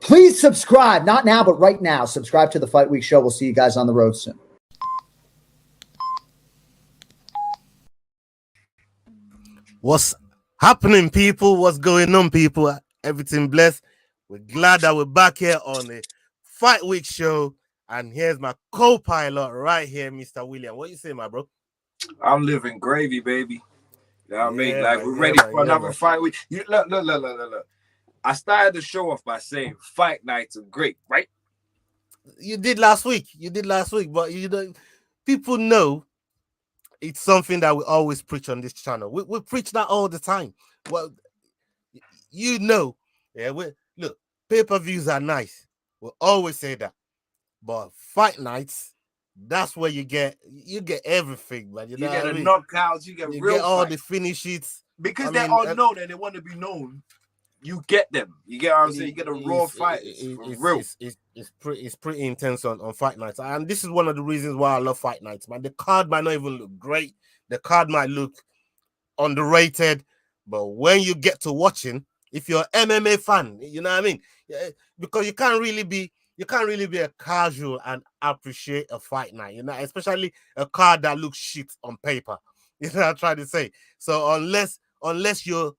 Please subscribe, not now, but right now. Subscribe to the Fight Week Show. We'll see you guys on the road soon. What's happening, people? What's going on, people? Everything blessed. We're glad that we're back here on the Fight Week Show. And here's my co-pilot right here, Mr. William. What you say, my bro? I'm living gravy, baby. You know what I mean? Like, we're ready for another fight week. Look. I started the show off by saying fight nights are great, right? You did last week, but people know it's something that we always preach on this channel. We preach that all the time. Well, look, pay-per-views are nice. We'll always say that. But fight nights, that's where you get everything, man. You get the knockouts, you get all the finishes. Because they're unknown and they want to be known. You get them. You get what I'm saying? You get a raw fight. It's pretty intense on fight nights. And this is one of the reasons why I love fight nights, man. The card might not even look great. The card might look underrated. But when you get to watching, if you're an MMA fan, you know what I mean? Because you can't really be a casual and appreciate a fight night, you know, especially a card that looks shit on paper. You know what I'm trying to say? So unless you're,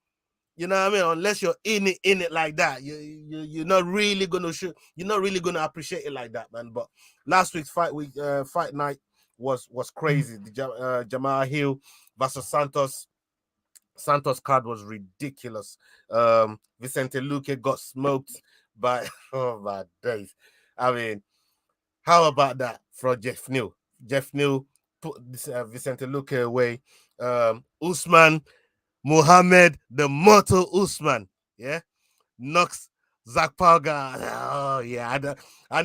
you know what I mean, unless you're in it like that, you're not really gonna appreciate it like that, man. But last week's fight night was crazy. The Jamal Hill versus Santos card was ridiculous. Vicente Luque got smoked by oh my days. I mean, how about that from Jeff Neal? Jeff Neal put this Vicente Luque away. Usman Muhammad, the mortal Usman, knocks Zach Parga. Oh yeah, I know I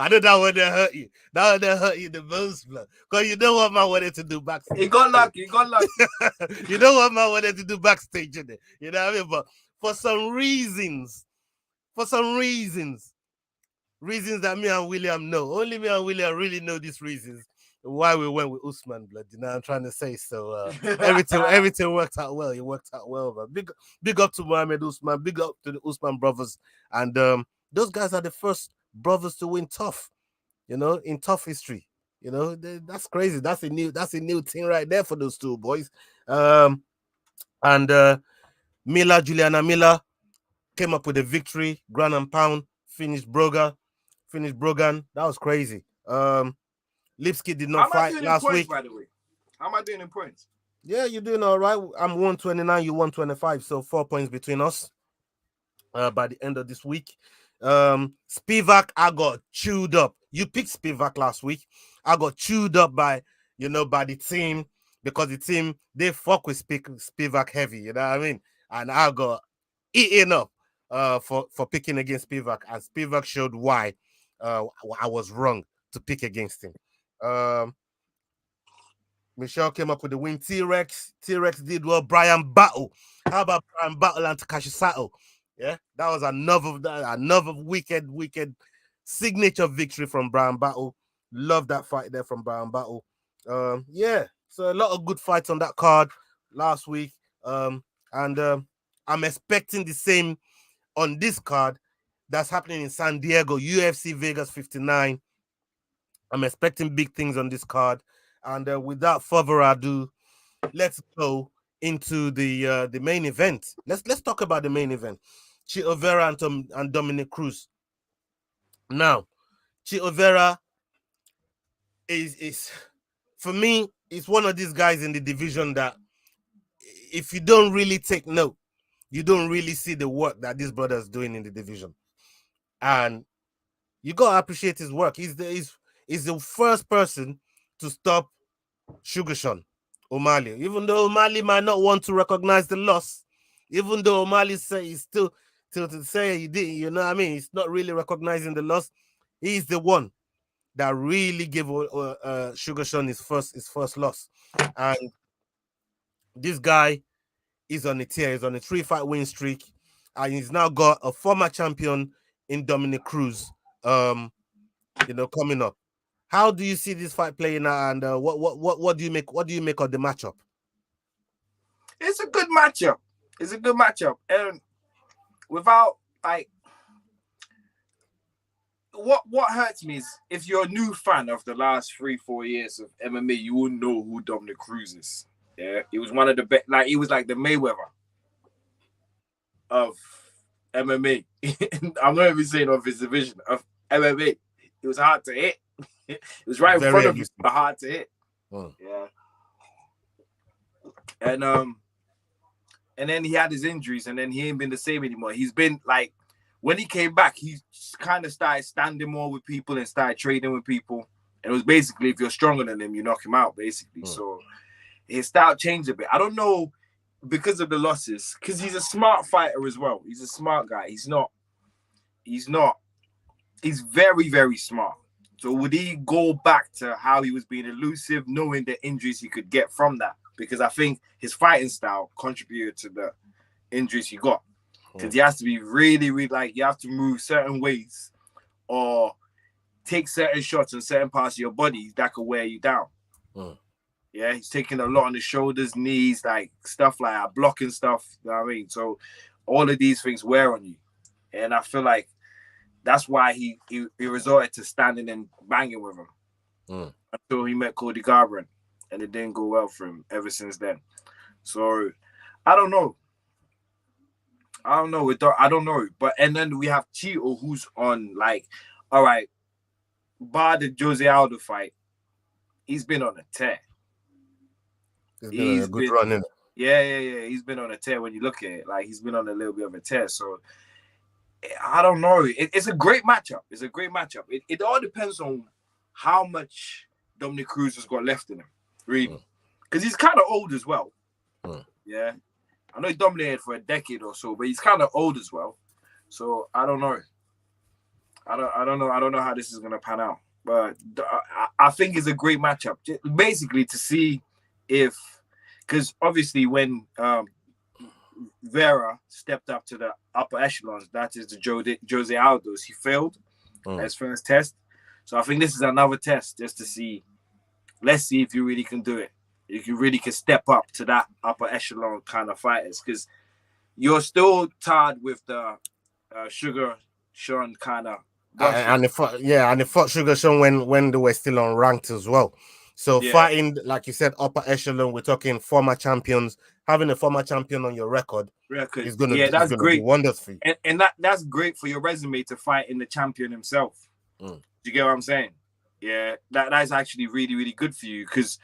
know that one that hurt you. That one that hurt you the most, bro. Because you know what man wanted to do backstage. He got lucky. You know what man wanted to do backstage, you know what I mean? But for some reasons that me and William know. Only me and William really know these reasons why we went with Usman, blood. You know what I'm trying to say? So everything worked out well. It worked out well, but big up to Mohammed Usman, big up to the Usman brothers. And those guys are the first brothers to win tough, you know, in tough history. You know, that's crazy. That's a new thing right there for those two boys. Juliana Miller came up with a victory, ground and pound, finished Brogan. That was crazy. Lipski did not fight last week. By the way, how am I doing in points? Yeah, you're doing all right. I'm 129, you 125, so 4 points between us. By the end of this week, Spivak, I got chewed up. You picked Spivak last week. I got chewed up by the team because the team they fuck with Spivak heavy. You know what I mean? And I got eaten up for picking against Spivak, and Spivak showed why I was wrong to pick against him. Michelle came up with the win. T-Rex did well. Brian Battle. How about Brian Battle and Takashi Sato? Yeah, that was another wicked signature victory from Brian Battle. Love that fight there from Brian Battle. Yeah, so a lot of good fights on that card last week. And I'm expecting the same on this card that's happening in San Diego, UFC Vegas 59. I'm expecting big things on this card. And without further ado, let's go into the main event. Let's talk about the main event. Chito Vera and Dominic Cruz. Now, Chito Vera is for me, it's one of these guys in the division that if you don't really take note, you don't really see the work that this brother is doing in the division. And you gotta appreciate his work. He's the first person to stop Sugar Sean O'Malley. Even though O'Malley might not want to recognize the loss, even though O'Malley say he's still to say he did, you know what I mean? He's not really recognizing the loss. He's the one that really gave Sugar Sean his first loss. And this guy is on a tear. He's on a 3-fight win streak, and he's now got a former champion in Dominic Cruz, coming up. How do you see this fight playing out, and what do you make? What do you make of the matchup? It's a good matchup. And without what hurts me is if you're a new fan of the last 3-4 years of MMA, you will know who Dominic Cruz is. Yeah, he was one of the best. Like he was like the Mayweather of MMA. I'm not even saying of his division of MMA. It was hard to hit. It was right in front of you, but hard to hit. Yeah. And then he had his injuries, and then he ain't been the same anymore. He's been like, when he came back, he kind of started standing more with people and started trading with people. And it was basically, if you're stronger than him, you knock him out, basically. So his style changed a bit. I don't know, because of the losses, because he's a smart fighter as well. He's a smart guy. He's very, very smart. So would he go back to how he was being elusive, knowing the injuries he could get from that? Because I think his fighting style contributed to the injuries he got. Because he has to be really, really, like, you have to move certain ways or take certain shots on certain parts of your body that could wear you down. Yeah, he's taking a lot on the shoulders, knees, like stuff like that, blocking stuff. You know what I mean? So all of these things wear on you. And I feel like that's why he resorted to standing and banging with him until he met Cody Garbrandt. And it didn't go well for him ever since then. So I don't know. I don't know. But and then we have Chito, who's on, like, all right, bar the Jose Aldo fight, he's been on a tear. He's been a good run, isn't it? Yeah. He's been on a tear when you look at it. Like, he's been on a little bit of a tear. So I don't know. It's a great matchup. It all depends on how much Dominic Cruz has got left in him. Really, because he's kind of old as well. Yeah, I know he dominated for a decade or so, but he's kind of old as well. So I don't know. I don't know how this is gonna pan out. But I think it's a great matchup, basically to see if, because obviously when Vera stepped up to the upper echelons, that is the Jose Aldo's, he failed his first test. So I think this is another test just to see. Let's see if you really can do it. If you really can step up to that upper echelon kind of fighters, because you're still tied with the Sugar Sean kind of. And they fought Sugar Sean when they were still unranked as well. So fighting, like you said, upper echelon, we're talking former champions. Having a former champion on your record is going to do wonders for you. And that's great for your resume to fight in the champion himself. Do you get what I'm saying? Yeah, that is actually really, really good for you, because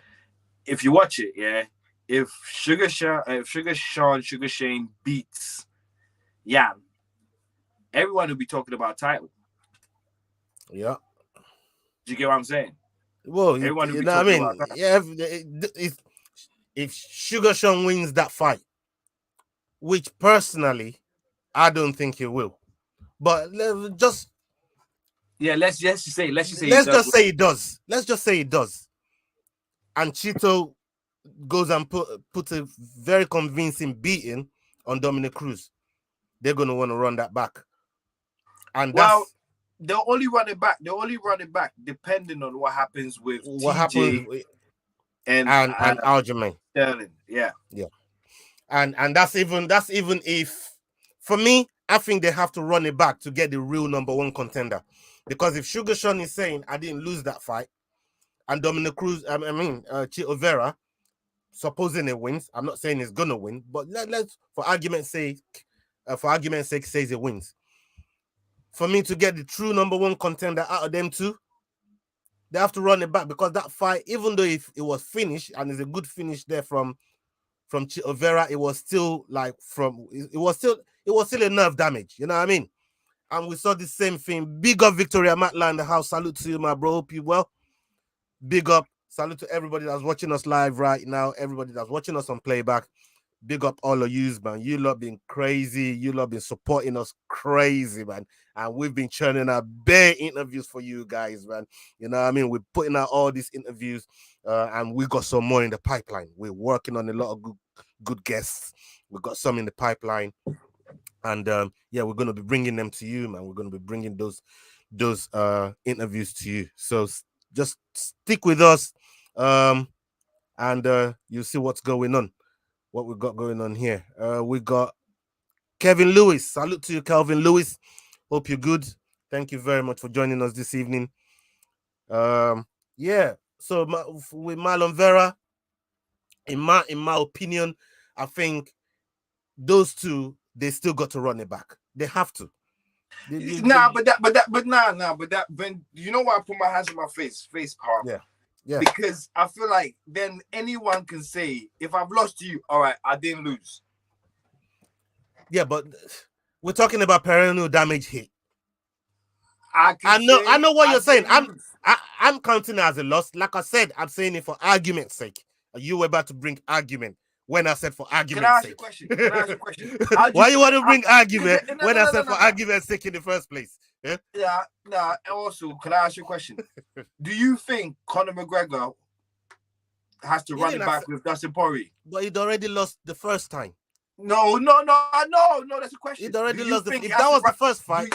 if you watch it, if Sugar Shane beats Yan, everyone will be talking about title. Yeah. Do you get what I'm saying? Well, everyone will be talking about title. Yeah, if Sugar Sean wins that fight, which personally I don't think he will, but let's just say it does. Let's just say it does. And Chito goes and put a very convincing beating on Dominic Cruz. They're going to want to run that back. And they'll only run it back. Depending on what happens with TJ and Aljamain. Sterling. Yeah. And that's even if, for me, I think they have to run it back to get the real number one contender. Because if Sugar Sean is saying, I didn't lose that fight, and Dominic Cruz, Chito Vera, supposing he wins, I'm not saying he's going to win, but let's, for argument's sake, says he wins. For me to get the true number one contender out of them two, they have to run it back, because that fight, even though if it was finished, and it's a good finish there from Chito Vera, it was still a nerve damage, you know what I mean? And we saw the same thing. Big up Victoria Matla in the house. Salute to you, my bro. Hope you well. Big up. Salute to everybody that's watching us live right now. Everybody that's watching us on playback. Big up all of you, man. You lot been crazy. You lot been supporting us crazy, man. And we've been churning out bare interviews for you guys, man. You know what I mean? We're putting out all these interviews, and we got some more in the pipeline. We're working on a lot of good guests. We got some in the pipeline. And we're going to be bringing them to you, man. We're going to be bringing those interviews to you. So just stick with us, and you'll see what's going on, what we got going on here. We got Kevin Lewis. Salute to you, Calvin Lewis. Hope you're good. Thank you very much for joining us this evening. Yeah. So with Marlon Vera, in my opinion, I think those two, they still got to run it back. They have to. But when you know why I put my hands on my face palm? Yeah. Because I feel like then anyone can say, if I've lost to you, all right, I didn't lose. Yeah, but we're talking about perennial damage hit. I know what you're saying. I'm counting it as a loss. Like I said, I'm saying it for argument's sake. You were about to bring argument when I said for argument's sake. Can I ask you a question? Why you want to bring argument when I said for argument's sake in the first place? Yeah. Also, can I ask you a question? Do you think Conor McGregor has to run it back with Dustin Poirier? But he'd already lost the first time. No. That's a question. He'd already lost. If that was the first fight,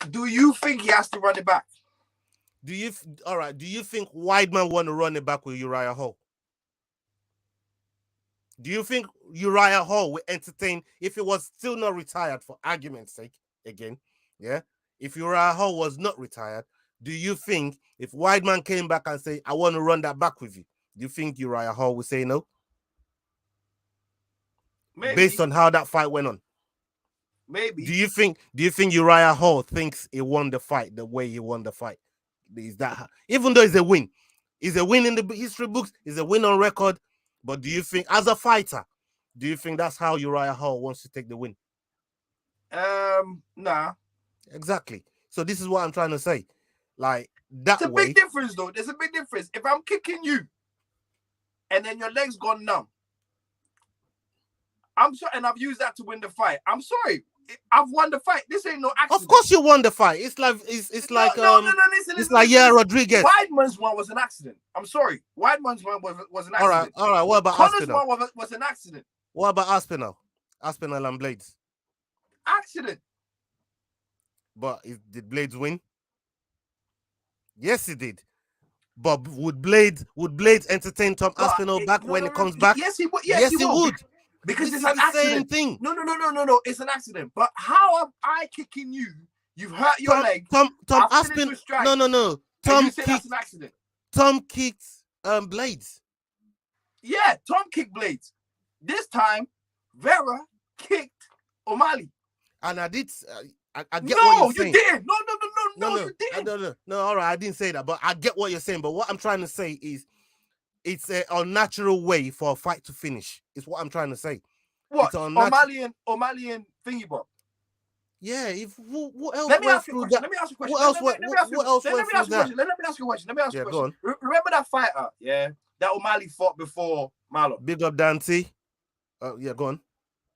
do you think he has to run it back? Do you think Weidman want to run it back with Uriah Hall? Do you think Uriah Hall will entertain if he was still not retired, for argument's sake, again? Yeah. If Uriah Hall was not retired, do you think if Weidman came back and say, I want to run that back with you, do you think Uriah Hall would say no? Maybe. Based on how that fight went on. Maybe. Do you think Uriah Hall thinks he won the fight the way he won the fight? Is that, even though it's a win in the history books, it's a win on record, but do you think, as a fighter, do you think that's how Uriah Hall wants to take the win? Nah. Exactly. So this is what I'm trying to say. Like, that It's a big difference, though. There's a big difference. If I'm kicking you and then your leg's gone numb, I'm sorry, and I've used that to win the fight. I'm sorry. I've won the fight. This ain't no accident. Of course you won the fight. It's like listen, Rodriguez. Weidman's one was an accident. I'm sorry. Weidman's one was an accident. All right. What about Conor's Aspinall? one was an accident. What about Aspinall? Aspinall and Blades. Accident. But did Blades win? Yes, he did. But would Blades entertain Tom Aspinall back when he comes back? Yes, he would. Yes, he would. Because it's an an accident. Same thing. No. It's an accident. But how am I kicking you? You've hurt your leg. Tom Aspinall. No. Tom kicked. That's an accident. Tom kicked Blades. Yeah, Tom kicked Blades. This time, Vera kicked O'Malley. And I did. I get what you're saying. No, you didn't. No, you didn't. No, all right, I didn't say that, but I get what you're saying. But what I'm trying to say is, it's an unnatural way for a fight to finish. Is what I'm trying to say. What? O'Malley and Thingy Bob. Yeah. What else? Let me ask you a question. What else went through that? Let me ask you a question. Go on. Remember that fighter? Yeah, that O'Malley fought before Marlon. Big up Dante. Yeah, go on.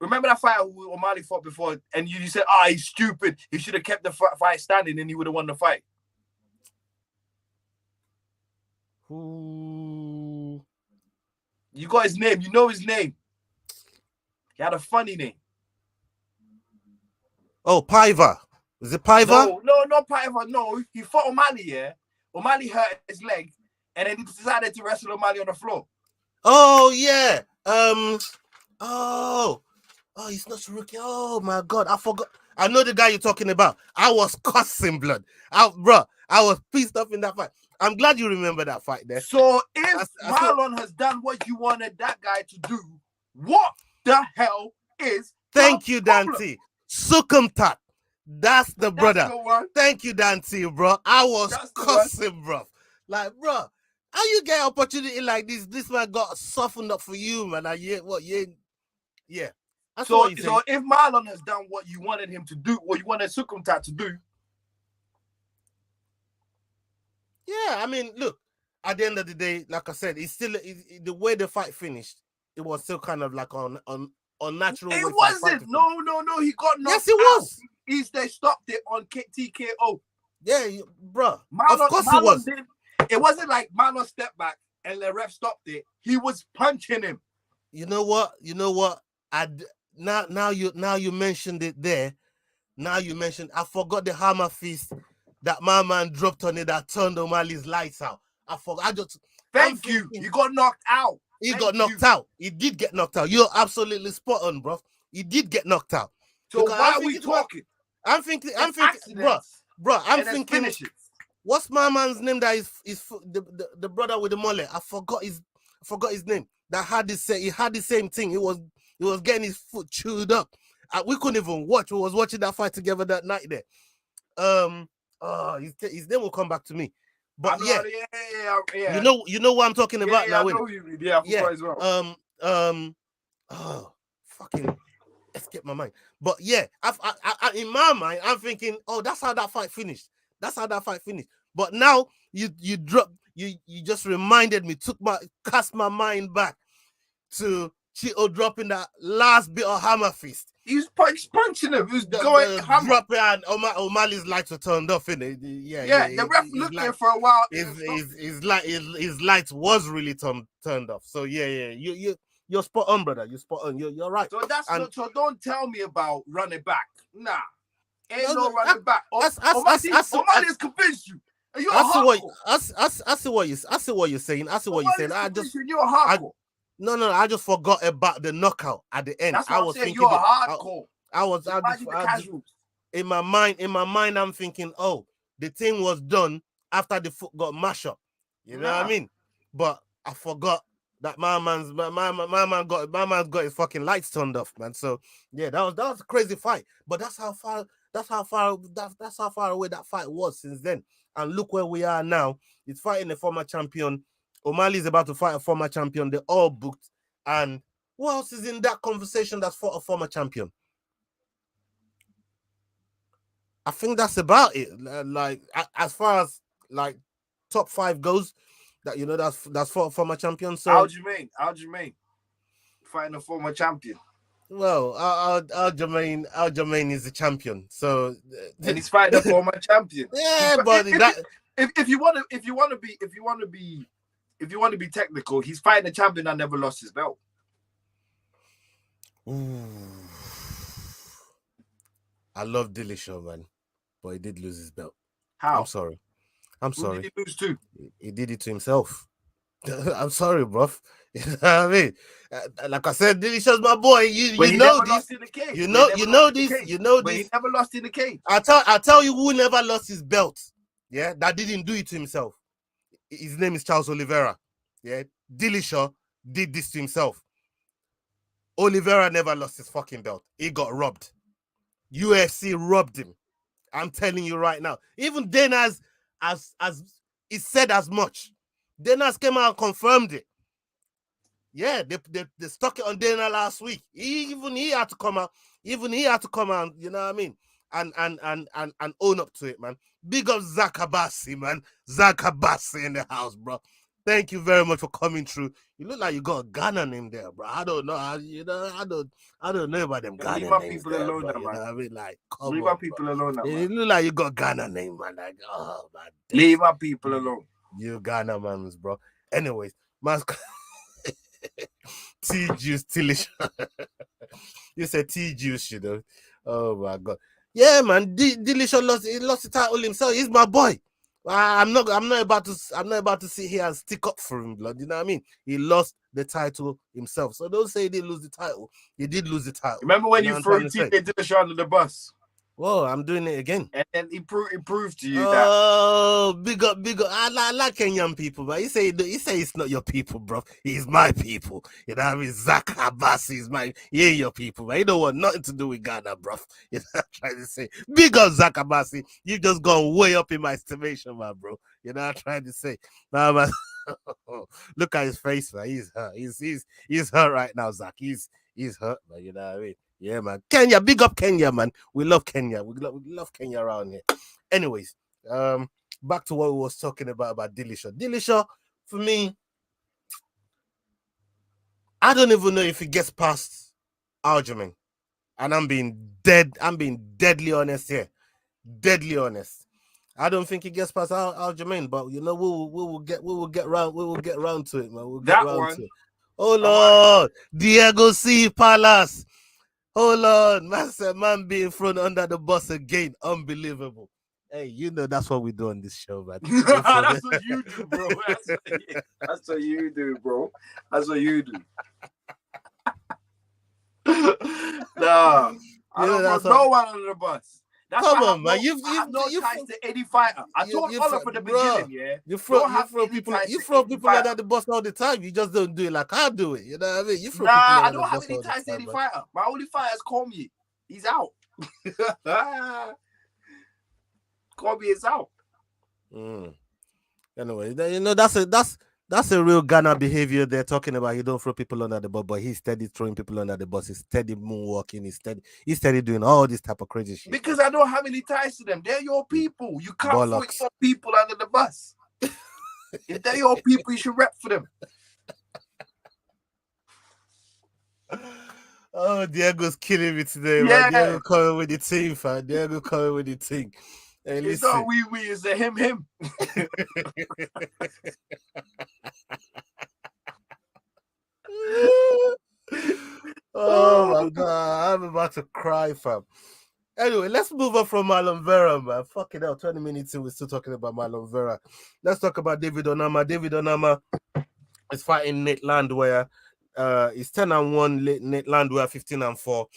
Remember that fighter who O'Malley fought before, and you said, he's stupid. He should have kept the fight standing, and he would have won the fight. Who? You got his name. You know his name. He had a funny name. Oh, Paiva. Is it Paiva? No, not Paiva. No, he fought O'Malley, yeah? O'Malley hurt his leg, and then he decided to wrestle O'Malley on the floor. Oh, yeah. He's not rookie. Oh, my God. I forgot. I know the guy you're talking about. I was cussing blood. I was pissed off in that fight. I'm glad you remember that fight there. So if Marlon has done what you wanted that guy to do, what the hell is Thank you, Dante. Sukumtat. That's the brother. Thank you, Dante, bro. I was cussing, bro. Like, bro, how you get an opportunity like this? This man got softened up for you, man. Yeah. So if Marlon has done what you wanted him to do, what you wanted Sukumtat to do. Yeah, I mean, look, at the end of the day, like I said, it's still the way the fight finished. It was still kind of like on unnatural. It wasn't. No. He got knocked. Yes, it was. They stopped it on TKO. Yeah, bro. Of course Marlon it was. It wasn't like Marlon stepped back and the ref stopped it. He was punching him. You know what? Now you mentioned it there. Now you mentioned, I forgot the hammer fist that my man dropped on it that turned O'Malley's lights out. I forgot. Thank you. He got knocked out. He got knocked out. He did get knocked out. You're absolutely spot on, bro. He did get knocked out. So why are we talking? I'm thinking, bro, accidents, I'm and thinking, finishes. what's my man's name that is the brother with the mullet? I forgot his name. That had he had the same thing. He was getting his foot chewed up. We couldn't even watch. We was watching that fight together that night there. His name will come back to me. But yeah. You know what I'm talking about now. I know who you mean. Yeah, I forgot as well. Fucking escape my mind. But yeah, I in my mind, I'm thinking, oh, that's how that fight finished. But now you just reminded me, cast my mind back to Chito dropping that last bit of hammer fist. He was punching him. He was going hammer. Dropping, and O'Malley's lights were turned off, innit? Yeah. The ref looked there for a while. His lights was really turned off. So yeah. You're spot on, brother. You're spot on. You're right. So so don't tell me about running back. Nah, ain't no running back. O'Malley's convinced you. I see what you're saying. You're hardcore. No, I just forgot about the knockout at the end. That's what I was thinking. You're hardcore. In my mind, I'm thinking, oh, the thing was done after the foot got mashed up. You know what I mean? But I forgot that my man got his fucking lights turned off, man. So yeah, that was a crazy fight. But that's how far away that fight was since then. And look where we are now. He's fighting a former champion. O'Malley's about to fight a former champion. They're all booked. And who else is in that conversation that's fought a former champion? I think that's about it. Like, as far as like top 5 goes, that's fought a former champion. So how do you mean? Fighting a former champion. Well, Aljamain is the champion. So and he's fighting a former champion. Yeah, but if you want to be technical, he's fighting a champion that never lost his belt. Ooh. I love Dillashaw, man, but he did lose his belt. How? I'm sorry. Who did he lose to? He did it to himself. I'm sorry, bruv. You know what I mean? Like I said, Dillashaw's my boy. You know this. You know this. But he never lost in the cage. I'll tell you who never lost his belt. Yeah, that didn't do it to himself. His name is Charles Oliveira. Yeah, Dillashaw did this to himself. Oliveira never lost his fucking belt. He got robbed. UFC robbed him. I'm telling you right now. Even Dana's as he said as much. Dana's came out and confirmed it. Yeah, they stuck it on Dana last week. He had to come out. You know what I mean? And own up to it, man. Big up Zach Abassi, man. Zach Abassi in the house, bro. Thank you very much for coming through. You look like you got a Ghana name there, bro. I don't know. I don't know about them Ghana names. Leave my people alone, man. You know what I mean? Like, leave my people alone, man. You look like you got a Ghana name, man. Like, oh man. Leave my people alone. You Ghana mans, bro. Anyways, man. T-Juice, Tillish. You said T-Juice, you know. Oh my God. Yeah, man. Dillashaw lost the title himself. He's my boy. I'm not about to sit here and stick up for him, blood. You know what I mean? He lost the title himself. So don't say he didn't lose the title. He did lose the title. Remember when you threw Dillashaw under the bus? Whoa, I'm doing it again. And then he proved to you that. Oh, big up. I like Kenyan people, but he say it's not your people, bro. He's my people. You know what I mean? Zach Abassi is he ain't your people, but he don't want nothing to do with Ghana, bro. You know what I'm trying to say? Big up Zach Abassi. You've just gone way up in my estimation, man, bro. You know what I'm trying to say? Nah, man. Look at his face, man. He's hurt. He's hurt right now, Zach. He's hurt, man. You know what I mean? Yeah, man. Kenya, big up Kenya, man. We love Kenya. We love Kenya around here. Anyways, back to what we was talking about Dillashaw. Dillashaw, for me, I don't even know if he gets past Aljamain. And I'm being deadly honest here. Deadly honest. I don't think he gets past Aljamain, but you know, we will get round to it, man. We'll get round to it. Oh Lord, Diego C. Palace. Hold on, man being thrown under the bus again. Unbelievable. Hey, you know that's what we do on this show, man. That's what you do, bro. That's what you do, bro. That's what you do. Nah, I don't throw no one under the bus. That's Come why on, man. I have no ties to any fighter. I told Ola from the beginning, yeah. You throw people under the bus all the time. You just don't do it like I do it. You know what I mean? You throw people I under don't the have bus any all the ties to time, any man. fighter. My only fighter is Cormier. He's out. Cormier is out. Anyway, you know that's a real Ghana behavior they're talking about. You don't throw people under the bus, but he's steady throwing people under the bus. He's steady moonwalking. He's steady doing all this type of crazy shit. Because I don't have any ties to them. They're your people. You can't throw your people under the bus. If they're your people, you should rep for them. Oh, Diego's killing me today, man. Diego coming with the team, fam. Diego coming with the team. Hey, it's not we, it's a him. Oh my god, I'm about to cry, fam. Anyway, let's move on from Marlon Vera, man. Fucking hell, 20 minutes in, we're still talking about Marlon Vera. Let's talk about David Onama. David Onama is fighting Nate Landwehr. He's 10-1, Nate Landwehr 15-4.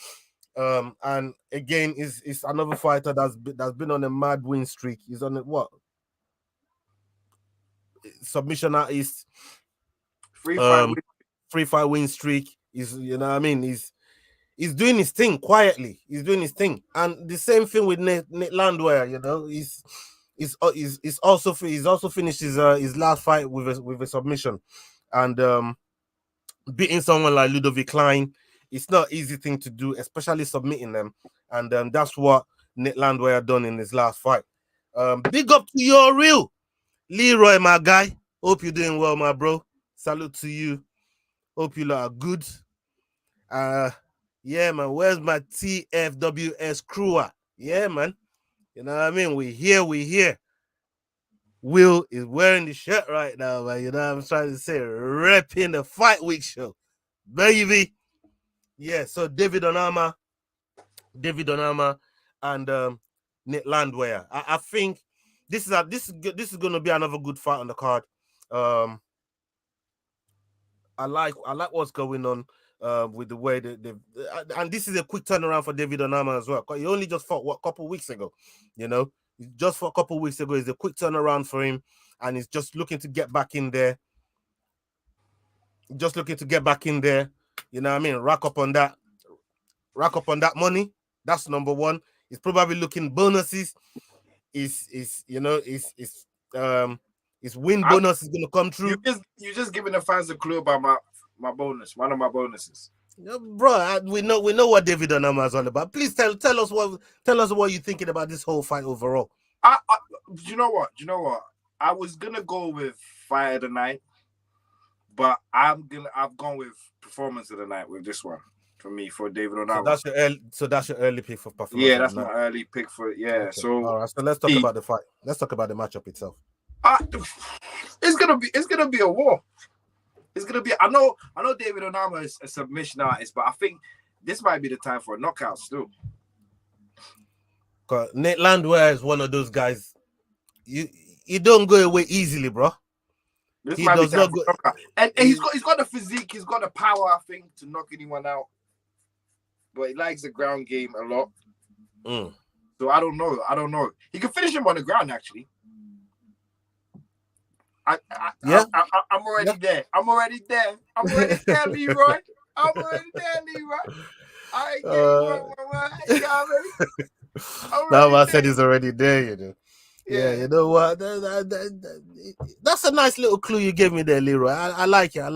And again, is another fighter that's been on a mad win streak. He's on a what? Submission out east. Free fight win streak. He's, you know what I mean? He's doing his thing quietly. He's doing his thing. And the same thing with Nate Landwehr, you know. He's also finished his last fight with a submission. And beating someone like Ludovic Klein, it's not an easy thing to do, especially submitting them. And that's what Nate Landwehr done in his last fight. Big up to your real Leroy, my guy. Hope you're doing well, my bro. Salute to you. Hope you lot are good. Yeah, man. Where's my TFWS crew at? Yeah, man. You know what I mean? We here. Will is wearing the shirt right now, man. You know what I'm trying to say? Repping the Fight Week show. Baby. Yeah, so David Onama and Nate Landwehr. I think this is gonna be another good fight on the card. I like what's going on with the way and this is a quick turnaround for David Onama as well. He only just fought a couple weeks ago, you know. Just for a couple weeks ago, it's a quick turnaround for him, and he's just looking to get back in there. You know what I mean? Rack up on that money. That's number one. He's probably looking bonuses. His win bonus is gonna come through. You just giving the fans a clue about my bonus. One of my bonuses. Yeah, bro, we know what David Onama is all about. Please tell us what you're thinking about this whole fight overall. Do you know what? I was gonna go with fight of the night, but I've gone with performance of the night with this one for me, for David Onama. So that's your early pick for performance. Yeah, that's my early pick for Okay. So all right, so let's talk about the fight. Let's talk about the matchup itself. It's gonna be a war. It's gonna be. I know David Onama is a submission artist, but I think this might be the time for a knockout still. Nate Landwehr is one of those guys. You don't go away easily, bro. This might be time for knockout. And he's got the physique, he's got the power, I think, to knock anyone out. But he likes the ground game a lot. So I don't know. He can finish him on the ground, actually. I'm already there. I'm already there, Leroy. I ain't getting That man said he's already there, you know. Yeah, you know what? That's a nice little clue you gave me there, Leroy. I like it. And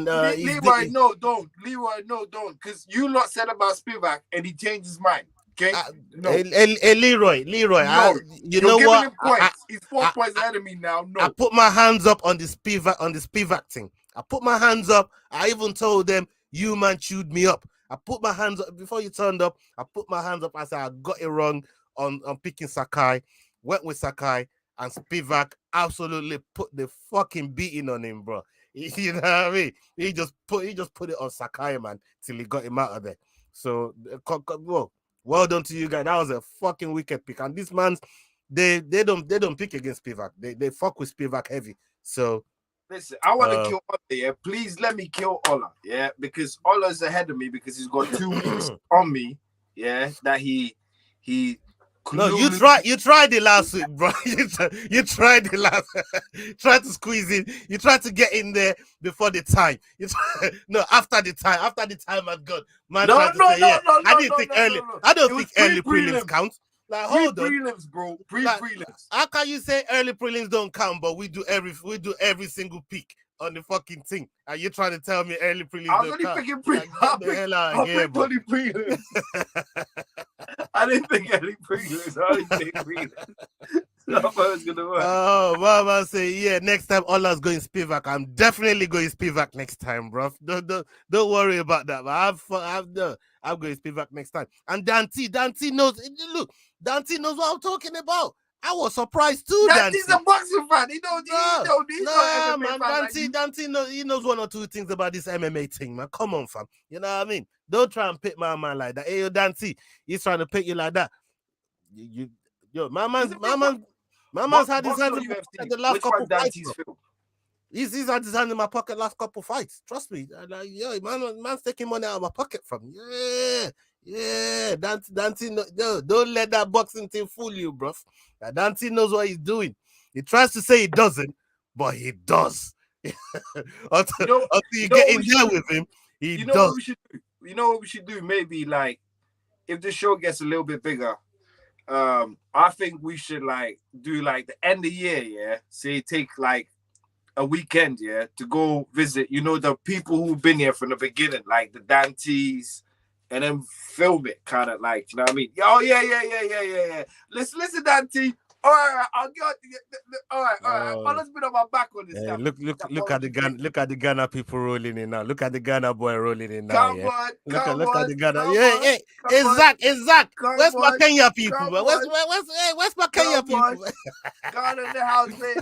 Leroy, no, don't. Because you lot said about Spivak and he changed his mind. Okay? No. Leroy. No. You know what? Him points. He's 4 points ahead of me now. No. I put my hands up on the Spivak thing. I put my hands up. I even told them, you man chewed me up. I put my hands up before you turned up. I put my hands up. I said I got it wrong on picking Sakai. Went with Sakai, and Spivak absolutely put the fucking beating on him, bro. You know what I mean? He just put it on Sakai, man, till he got him out of there. So, well done to you guys. That was a fucking wicked pick. And these mans, they don't pick against Spivak. They fuck with Spivak heavy. So. Listen, I want to kill Ola, yeah. Please let me kill Ola, yeah, because Ola's ahead of me because he's got 2 weeks on me, yeah, that he he. No, you tried it last week, bro. You tried it last. Tried to squeeze in. You tried to get in there before the time. No, after the time had gone. Man, No, tried to say, yeah. I didn't think early. I don't think early prelims count. Like, hold on. Prelims, bro. Prelims. How can you say early prelims don't count, but we do every single pick on the fucking thing? Are you trying to tell me early prelims I was don't only count? picking I picked only prelims. I didn't think any prelims. I only picked prelims. So I thought it was gonna work. Oh, Mama say, yeah, next time Ola's going Spivak. I'm definitely going Spivak next time, bro. Don't worry about that. But I'm going Spivak next time. And Dante knows. Look, Dante knows what I'm talking about. I was surprised too. Dante's a boxing fan. He's not man. Dante knows. He knows one or two things about this MMA thing, man. Come on, fam. You know what I mean? Don't try and pick my man like that. Hey, yo, Dante, he's trying to pick you like that. My man's had his hands in the last couple fights. He's had his hand in my pocket last couple fights. Trust me. Like, yo, man's taking money out of my pocket from you. Yeah. Dante, no, don't let that boxing thing fool you, bro. Dante knows what he's doing. He tries to say he doesn't, but he does. until you get in there with him, he does. You know what we should do? Maybe like if the show gets a little bit bigger. I think we should like do like the end of year, yeah. Say take like a weekend, yeah, to go visit, the people who've been here from the beginning, like the Dantes, and then film it, kind of like, you know what I mean? Oh yeah. Listen, Dante. All right, I'll get. All right. I'll been on my back on this. Yeah, look at the Ghana people rolling in now. Look at the Ghana boy rolling in now. Look at the Ghana. Yeah, exact. Where's my Kenya people? Where's my Kenya people? Ghana in the house, baby.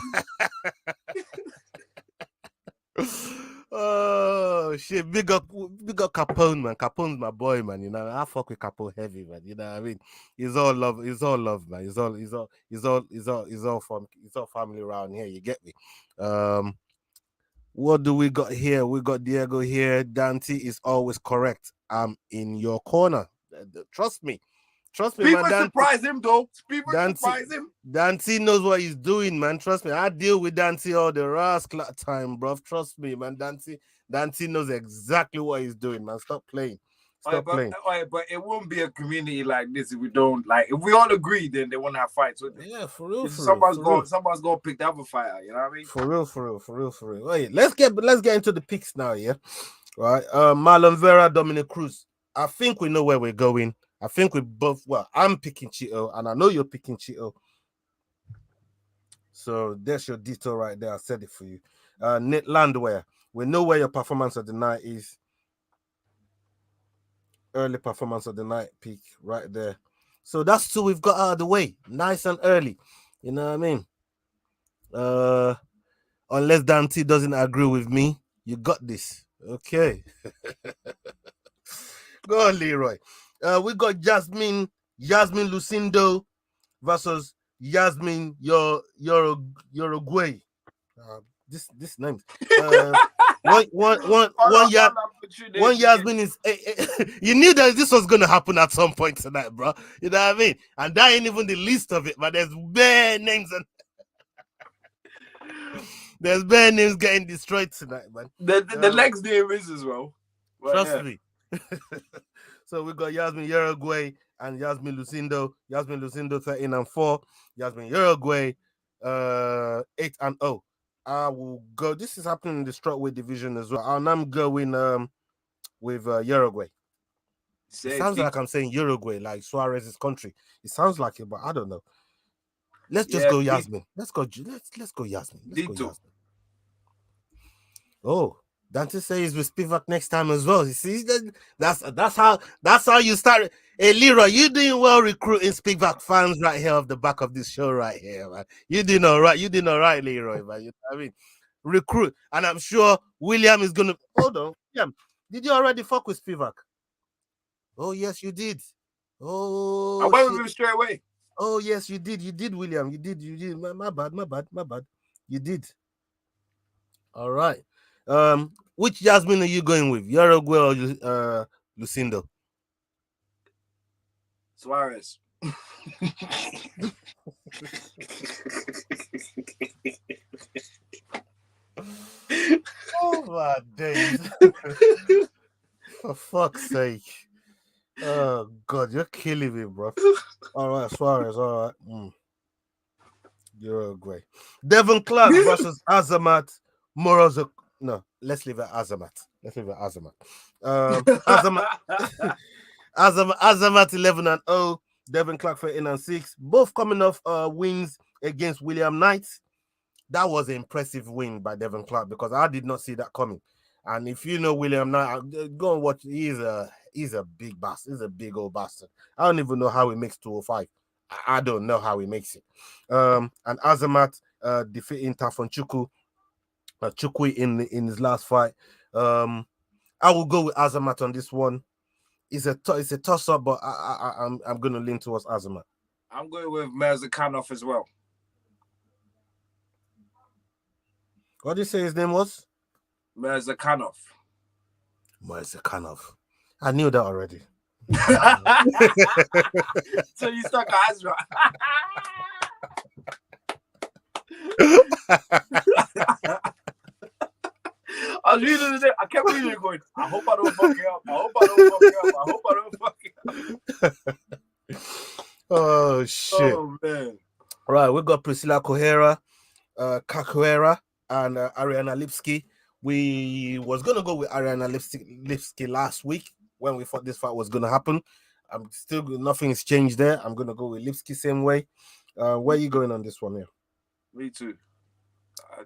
Oh shit! Big up Capone, man. Capone's my boy, man. I fuck with Capone heavy, man. You know what I mean? It's all love, man. It's all family around here. You get me? What do we got here? We got Diego here. Dante is always correct. I'm in your corner. Trust me. People surprise him, though. People surprise him. Dante knows what he's doing, man. Trust me. I deal with Dante all the rascal time, bro. Trust me, man. Dante knows exactly what he's doing, man. Stop playing. But it won't be a community like this if we don't if we all agree, then they won't have fights. Yeah, for real. Somebody's gonna pick the other fighter, you know what I mean? For real. Wait, let's get into the picks now, yeah. Right. Marlon Vera, Dominic Cruz. I think we know where we're going. I think we both. Well, I'm picking Chito, and I know you're picking Chito. So there's your detail right there. I said it for you. Nick Landwehr. We know where your performance of the night is. Early performance of the night peak right there. So that's two we've got out of the way. Nice and early. You know what I mean? Unless Dante doesn't agree with me, you got this. Okay. Go on, Leroy. We got Jasmine Lucindo versus Yasmin Uruguay. This name. One Yasmin is. You knew that this was gonna happen at some point tonight, bro. You know what I mean? And that ain't even the least of it, but there's bare names and there's bare names getting destroyed tonight, man. The next name is as well. Trust me. So we got Yasmin Uruguay and Yasmin Lucindo. Yasmin Lucindo 13-4. Yasmin Uruguay 8-0. I will go. This is happening in the strawweight division as well. And I'm going with Uruguay. It sounds like I'm saying Uruguay, like Suarez's country. It sounds like it, but I don't know. Let's just go Yasmin. Let's go Yasmin. Oh, Dante says with Spivak next time as well. You see, that's how you start. Hey, Leroy, you doing well recruiting Spivak fans right here off the back of this show right here, man. You doing all right, Leroy, man. You know what I mean? Recruit, and I'm sure William is gonna hold on. William, did you already fuck with Spivak? Oh yes, you did. Oh, I went with him straight away. Oh yes, you did, William. You did. My bad. You did. All right. Which Jasmine are you going with? Uruguay or Lucindo? Suarez. Oh my days. For fuck's sake. Oh God, you're killing me, bro. All right, Suarez, all right. You're great. Devon Clark versus Azamat Morozuk. No, let's leave it Azamat. Azamat 11-0. Devon Clark 13-6. Both coming off wins against William Knight. That was an impressive win by Devon Clark because I did not see that coming. And if you know William Knight, go and watch. He's a big bastard. He's a big old bastard. I don't even know how he makes 205. I don't know how he makes it. And Azamat defeating Tafon Chukwu in his last fight. I will go with Azamat on this one. It's a toss up, but I'm going to lean towards Azamat. I'm going with Mirzakhanov as well. What did you say his name was? Mirzakhanov. I knew that already. So you stuck Azra. I was reading it. I kept reading it going, I hope I don't fuck it up. Oh, shit. Oh, man. Right, we got Priscilla Cacuera, and Ariana Lipski. We was going to go with Ariana Lipski last week when we thought this fight was going to happen. I'm still, nothing's changed there. I'm going to go with Lipski same way. Where are you going on this one here? Me too.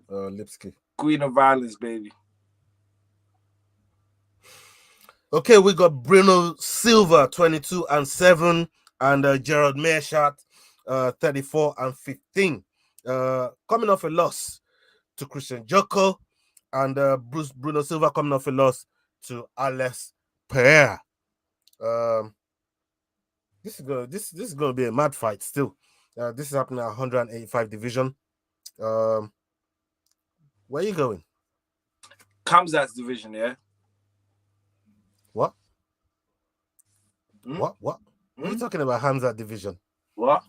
Lipski. Queen of violence, baby. Okay, we got Bruno Silva 22-7 and Gerald Meerschaert 34-15. Coming off a loss to Christian Joko, and Bruno Silva coming off a loss to Alex Pereira. This is gonna be a mad fight still. This is happening at 185 division. Where are you going? Kamzat's division, yeah. What? What? What are you talking about? Hamza division. What?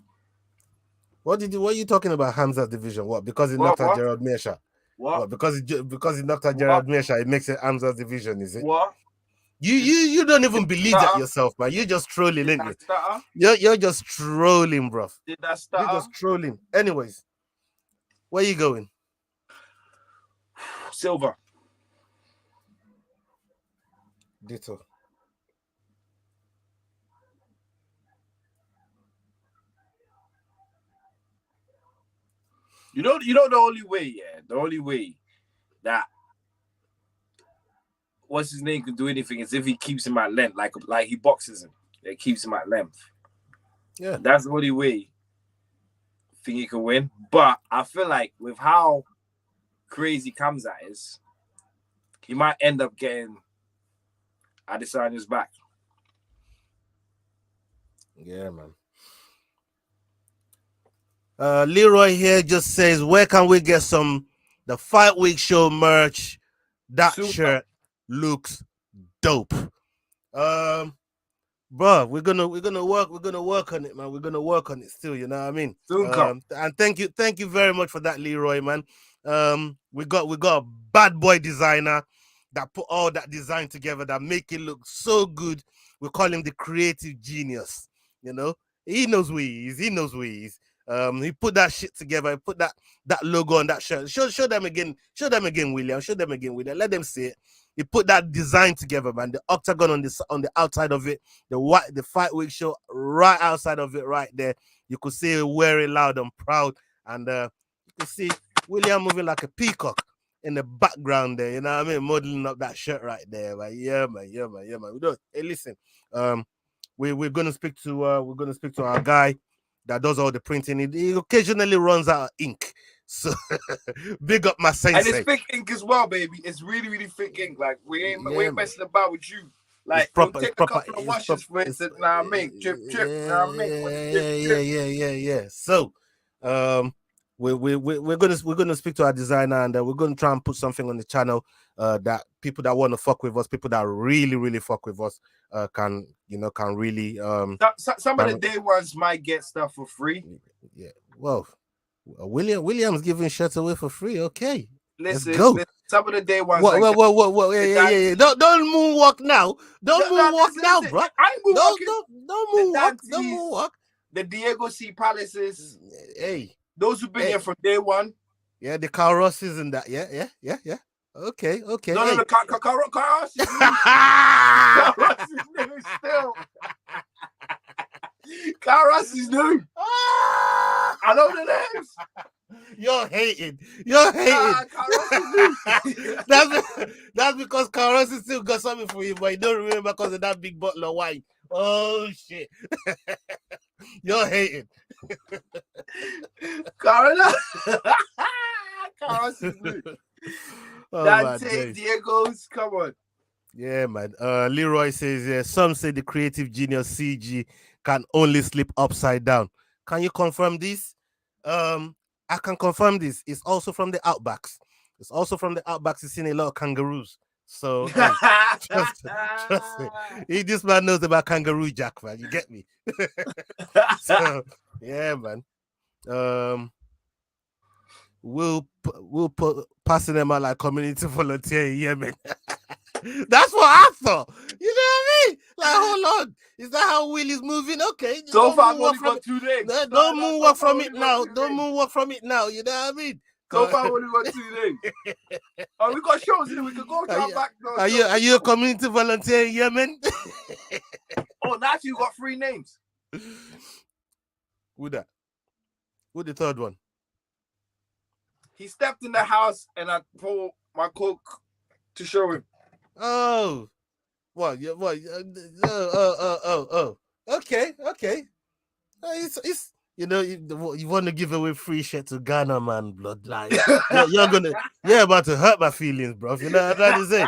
What are you talking about? Hamza division? What? Because he knocked out Gerald Meerschaert. What? Because he knocked out Gerald Meerschaert, it makes it Hamza division, is it? What? You don't even believe that yourself, man. You're just trolling, ain't you? You're just trolling, bro. Did that start? You're just trolling. Anyways, where you going? Silver. Ditto. You know the only way, the only way that what's his name can do anything is if he keeps him at length, like he boxes him. It keeps him at length. Yeah. That's the only way I think he can win. But I feel like with how crazy Kamzat is, he might end up getting Adesanya's back. Yeah, man. Leroy here just says, where can we get the Fight Week Show merch? That shirt looks dope. Bro, we're gonna work on it, man. We're gonna work on it still, you know what I mean? And thank you very much for that, Leroy, man. We got a bad boy designer that put all that design together that make it look so good. We call him the creative genius. You know, he knows who he is. He put that shit together. He put that logo on that shirt. Show them again, William. Show them again, William. Let them see it. He put that design together, man. The octagon on the outside of it, the Fight Week Show right outside of it, right there. You could see it very loud and proud, and you could see William moving like a peacock in the background there. You know what I mean? Modeling up that shirt right there. Like, yeah, man. We don't. Hey, listen. We're gonna speak to our guy that does all the printing. He occasionally runs out of ink. So big up my sensei. And it's thick ink as well, baby. It's really, really thick ink. Like we ain't messing about with you. Like proper, take a couple of washes for it. Drip. Yeah. So we're gonna speak to our designer, and we're gonna try and put something on the channel that people that want to fuck with us, people that really fuck with us, can really some of the day ones might get stuff for free. Yeah, well, William's giving shirts away for free. Okay, listen, let's go. Listen, some of the day ones. Whoa. Yeah. Don't moonwalk now. Don't moonwalk now, bro. I ain't moonwalking. Don't moonwalk. Don't moonwalk. The Diego C. Palaces. Hey, those who've been here from day one. Yeah, the Carl Rosses and that. Yeah. Okay. No, Carl Ross is new. Carl Ross is new still. Carl Ross is new. I know the names. You're hating. That's because Carl Ross still got something for you, but you don't remember because of that big bottle of wine. Oh shit. You're hating. Carl Ross is new. Dante, Diego's, come on. Yeah, man. Leroy says, yeah, some say the creative genius CG can only sleep upside down. Can you confirm this? I can confirm this. It's also from the Outbacks. He's seen a lot of kangaroos. So trust me. This man knows about kangaroo jack, man. You get me? So yeah, man. We'll put passing them out like community volunteer in Yemen. That's what I thought. You know what I mean? Like, hold on. Is that how Will is moving? Okay. So far, I've only got 2 days. Don't moonwalk from it now. Don't moonwalk from it now. You know what I mean? So far, I've only got 2 days. Oh, we got shows in. We can go back. Are you a community volunteer in Yemen? Oh, now you got 3 names. Who that? Who the third one? He stepped in the house and I pulled my coke to show him. Oh, what? Yeah, what? Okay. It's you want to give away free shit to Ghana, man, bloodline. You're about to hurt my feelings, bro. You know what I'm trying to say?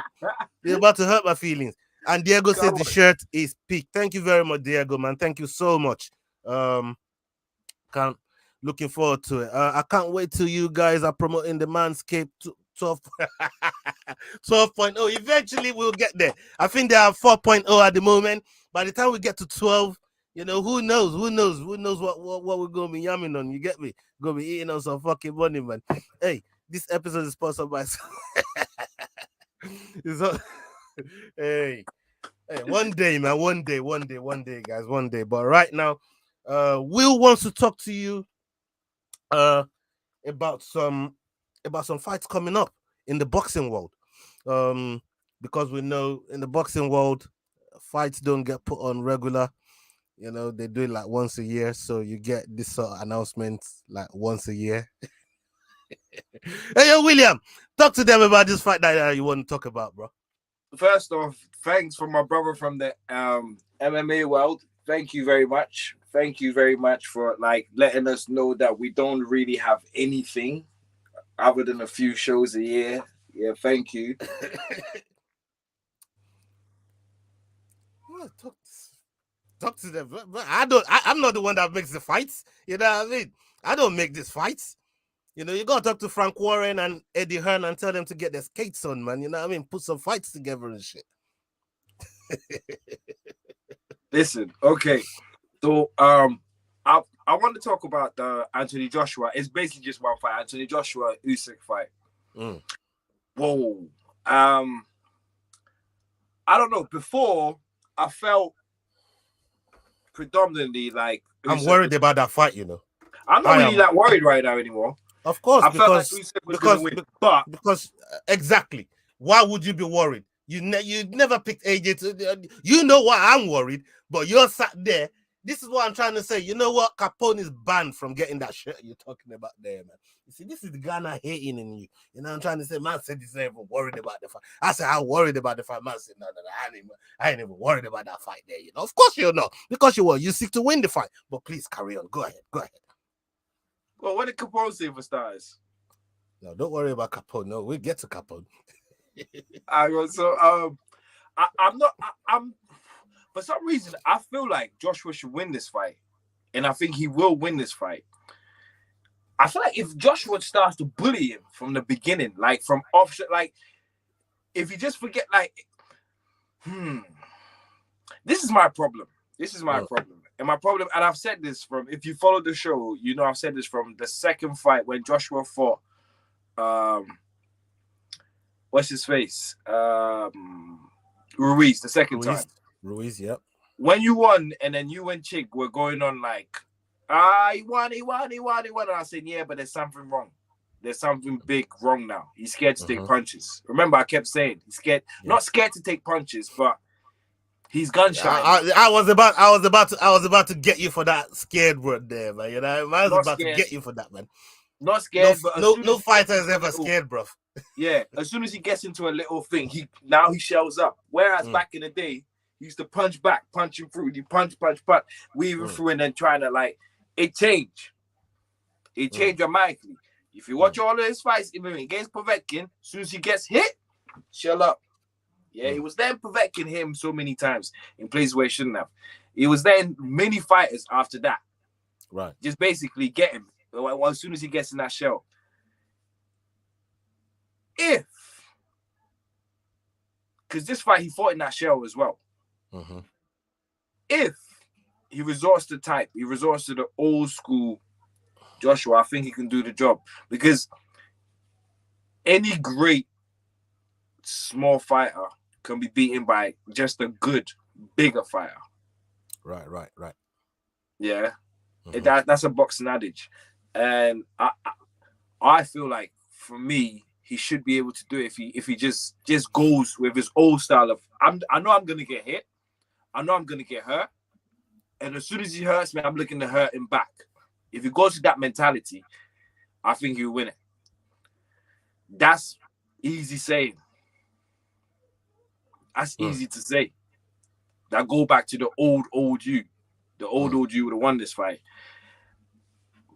You're about to hurt my feelings. And Diego said the shirt is peak. Thank you very much, Diego, man. Thank you so much. Looking forward to it. I can't wait till you guys are promoting the Manscaped 12.0. Eventually we'll get there. I think they are 4.0 at the moment. By the time we get to 12, who knows what we're gonna be yamming on. You get me? Gonna be eating on some fucking money, man. Hey, this episode is sponsored by hey, one day, man, one day, guys, one day. But right now, Will wants to talk to you about some fights coming up in the boxing world, because we know in the boxing world fights don't get put on regular. They do it like once a year, so you get this sort of announcements like once a year. Hey, yo, William, talk to them about this fight that you want to talk about, bro. First off, thanks for my brother from the MMA world. Thank you very much. Thank you very much for letting us know that we don't really have anything other than a few shows a year. Yeah, thank you. Talk to them. I'm not the one that makes the fights. You know what I mean? I don't make these fights. You gotta talk to Frank Warren and Eddie Hearn and tell them to get their skates on, man. You know what I mean? Put some fights together and shit. Listen, okay. So I want to talk about the Anthony Joshua. It's basically just one fight. Anthony Joshua Usyk fight. Whoa. I don't know. Before I felt predominantly like I'm worried about that fight. I'm not really that worried right now anymore. Of course, I felt like Usyk was going to win, because exactly. Why would you be worried? You never picked AJ to. You know why I'm worried, but you're sat there. This is what I'm trying to say. You know what? Capone is banned from getting that shirt you're talking about there, man. You see, this is the Ghana hating in you. I'm trying to say, man said he's not even worried about the fight. I said, I'm worried about the fight. Man said, no, I ain't even worried about that fight there. Of course you're not. Because you seek to win the fight. But please carry on. Go ahead. Well, what did Capone say for stars? No, don't worry about Capone. No, we'll get to Capone. I'm for some reason I feel like Joshua should win this fight, and I think he will win this fight. I feel like if Joshua starts to bully him from the beginning, like from offset, like if you just forget, like, this is my problem. This is my problem. And my problem, and I've said this from, if you follow the show, you know I've said this from the second fight when Joshua fought, what's his face? Ruiz, the second time. Ruiz, yep. When you won, and then you and Chig were going on like, he won. And I said, yeah, but there's something wrong. There's something big wrong now. He's scared to take punches. Remember, I kept saying he's scared, not scared to take punches, but he's gun shy. I was about to get you for that scared word there, man. You know, I was about to get you for that, man. Not scared, but no fighter is ever scared, bro. Yeah, as soon as he gets into a little thing, he shells up. Whereas back in the day, he used to punch back, punch him through. He punch, weaving through, and then trying to like it changed. It changed dramatically. If you watch all of his fights, even against Povetkin, as soon as he gets hit, shell up. Yeah, he was then Povetkin him so many times in places where he shouldn't have. He was then many fighters after that. Right. Just basically get him as soon as he gets in that shell. Because this fight he fought in that shell as well. If he resorts to type, he resorts to the old school Joshua, I think he can do the job. Because any great small fighter can be beaten by just a good, bigger fighter. Right. Yeah. That's a boxing adage. And I feel like, for me, he should be able to do it if he just goes with his old style of, I know I'm going to get hit. I know I'm going to get hurt. And as soon as he hurts me, I'm looking to hurt him back. If he goes with that mentality, I think he'll win it. That's easy saying. That's easy to say. That go back to the old you. The old you would have won this fight.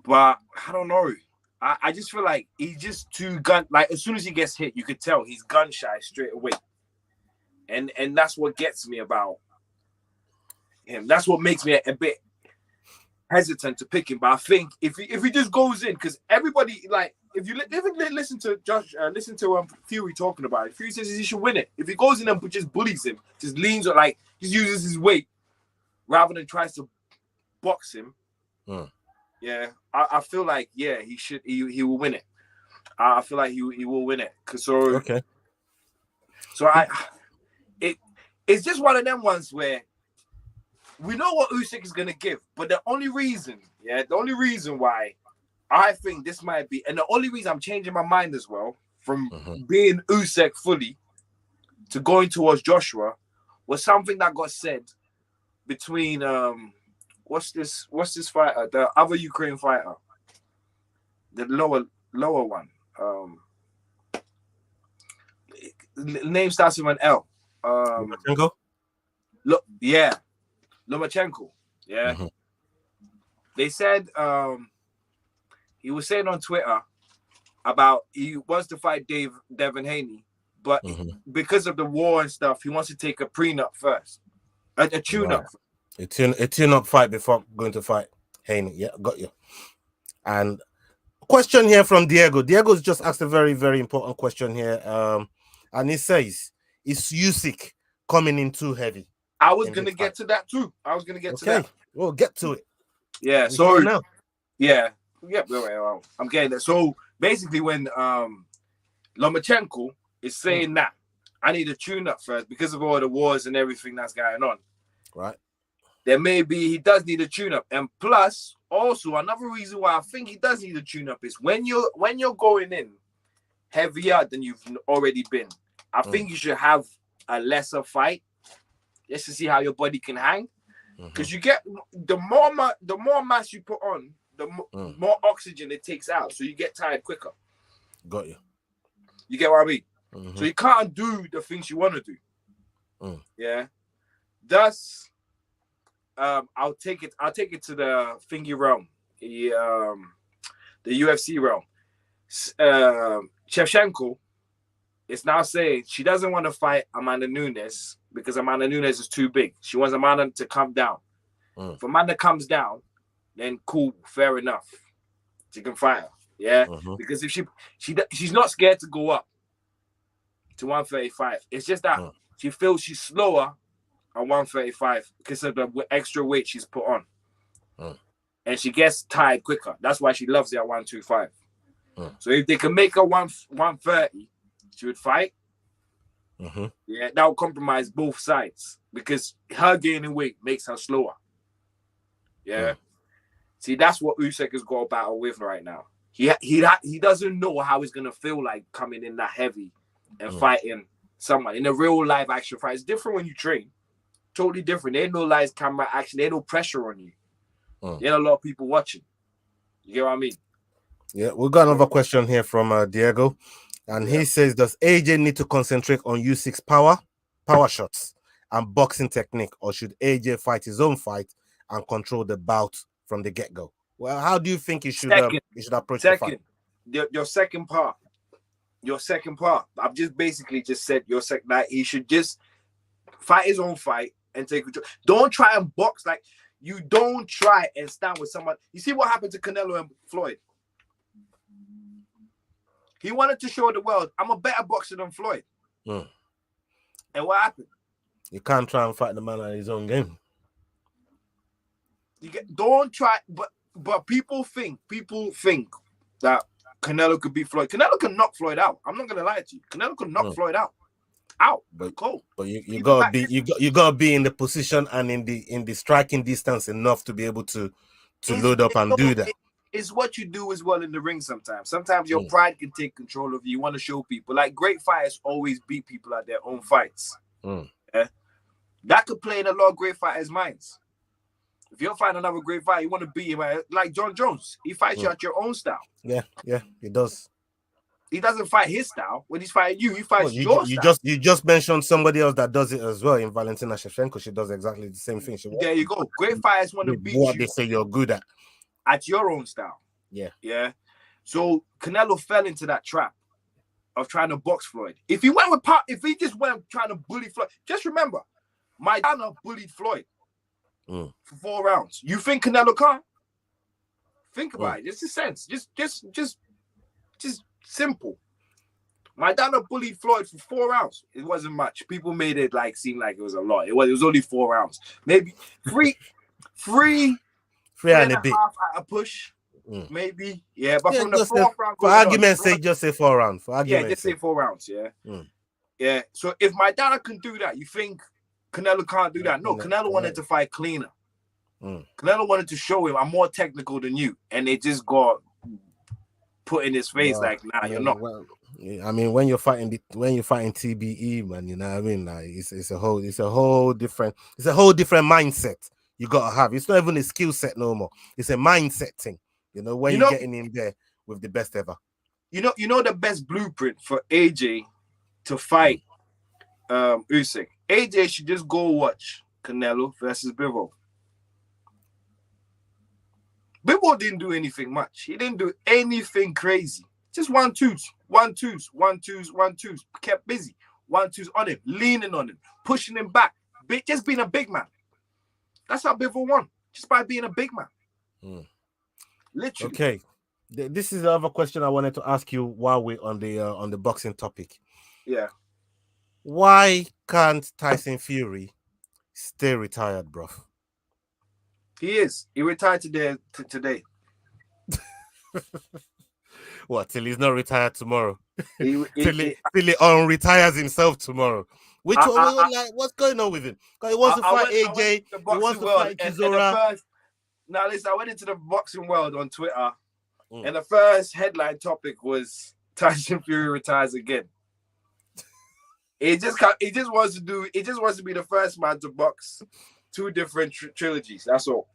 But I don't know. I just feel like he's just too like as soon as he gets hit, you could tell he's gun shy straight away. And that's what gets me about him. That's what makes me a bit hesitant to pick him. But I think if he just goes in, because everybody, like, if you listen to Josh, listen to Fury talking about it, Fury says he should win it. If he goes in and just bullies him, just leans or like just uses his weight rather than tries to box him. Yeah, I feel like he will win it. I feel like he will win it. So it's just one of them ones where we know what Usyk is gonna give, but the only reason why I think this might be, and the only reason I'm changing my mind as well from being Usyk fully to going towards Joshua was something that got said between what's this fighter, the other Ukraine fighter, the lower one. Name starts with an L. Lomachenko? Lomachenko. Yeah. They said he was saying on Twitter about he wants to fight Devin Haney, but because of the war and stuff, he wants to take a prenup first. A tune-up. A tune-up fight before going to fight Haney. Yeah, got you. And question here from Diego. Diego's just asked a very, very important question here. And he says, is Usyk coming in too heavy? I was going to get to that too. To that. We'll get to it. Yeah, so now. Yeah, I'm getting that. So basically when Lomachenko is saying that I need a tune-up first because of all the wars and everything that's going on. Right. There may be, he does need a tune-up. And plus, also, another reason why I think he does need a tune-up is when you're going in heavier than you've already been, I think you should have a lesser fight just to see how your body can hang. Because you get, the more mass you put on, the more oxygen it takes out. So you get tired quicker. Got you. You get what I mean? So you can't do the things you want to do. Yeah. Thus, I'll take it to the thingy realm, the UFC realm. Shevchenko is now saying she doesn't want to fight Amanda Nunes because Amanda Nunes is too big. She wants Amanda to come down. If Amanda comes down, then cool, fair enough. She can fight her. Yeah, because if she's not scared to go up to 135. It's just that she feels she's slower at 135 because of the extra weight she's put on, and she gets tired quicker. That's why she loves it at 125. So if they can make her 130, she would fight. Yeah, that would compromise both sides because her gaining weight makes her slower. Yeah. See, that's what Usyk has got a battle with right now. He doesn't know how he's gonna feel like coming in that heavy and fighting someone in a real live action fight. It's different when you train. Totally different. There ain't no live camera action. There ain't no pressure on you. There ain't a lot of people watching. You get what I mean? Yeah, we got another question here from Diego, and he says, "Does AJ need to concentrate on Usyk's power shots, and boxing technique, or should AJ fight his own fight and control the bout from the get-go?" Well, how do you think he should approach the fight? Your second part. I've just basically just said your second. That he should just fight his own fight and take control. Don't try and box like you. Don't try and stand with someone. You see what happened to Canelo and Floyd? He wanted to show the world, I'm a better boxer than Floyd. And what happened? You can't try and fight the man at his own game. Don't try, but people think that Canelo could beat Floyd. Canelo can knock Floyd out. I'm not gonna lie to you. Canelo can knock Floyd out. But you gotta be in the position and in the striking distance enough to be able to load up and do that. It's what you do as well in the ring sometimes. Sometimes your pride can take control of you. You want to show people. Like great fighters always beat people at their own fights. Yeah? That could play in a lot of great fighters' minds. If you're fighting another great fighter, you want to beat him. Like John Jones. He fights you at your own style. Yeah, he does. He doesn't fight his style. When he's fighting you, he fights your style. You just mentioned somebody else that does it as well in Valentina Shevchenko. She does exactly the same thing. There you go. Great fighters want to beat what you. They say you're good at your own style. Yeah. So Canelo fell into that trap of trying to box Floyd. If he just went trying to bully Floyd, just remember, Maidana bullied Floyd for 4 rounds. You think Canelo can't? Think about it. Just a sense. Just simple. Maidana bullied Floyd for 4 rounds. It wasn't much. People made it seem like it was a lot. It was only 4 rounds. Maybe three and a bit at a push. Maybe. Yeah, but from the 4th round. For argument's sake, just say 4 rounds. Just say 4 rounds, Yeah. So if Maidana can do that, you think Canelo can't do that? No, Canelo wanted to fight cleaner. Canelo wanted to show him, I'm more technical than you. And they just got put in his face nah, you're not. Well, I mean, when you're fighting TBE, man, you know what I mean? Like it's a whole different mindset you gotta have. It's not even a skill set no more. It's a mindset thing. You know, when you're getting in there with the best ever. You know the best blueprint for AJ to fight Usyk. AJ should just go watch Canelo versus Bivol. Bivol didn't do anything much. He didn't do anything crazy. Just 1-2s. Kept busy. 1-2s on him, leaning on him, pushing him back. Just being a big man. That's how Bivol won. Just by being a big man. Literally. Okay. This is the other question I wanted to ask you while we're on the boxing topic. Yeah. Why can't Tyson Fury stay retired, bro? He is. He retired today. What, till he's not retired tomorrow? Till he unretires himself tomorrow. What's going on with him? Because he wants to fight AJ. He wants to fight Chisora. Now, listen, I went into the boxing world on Twitter, and the first headline topic was Tyson Fury retires again. He just wants to be the first man to box 2 different trilogies. That's all.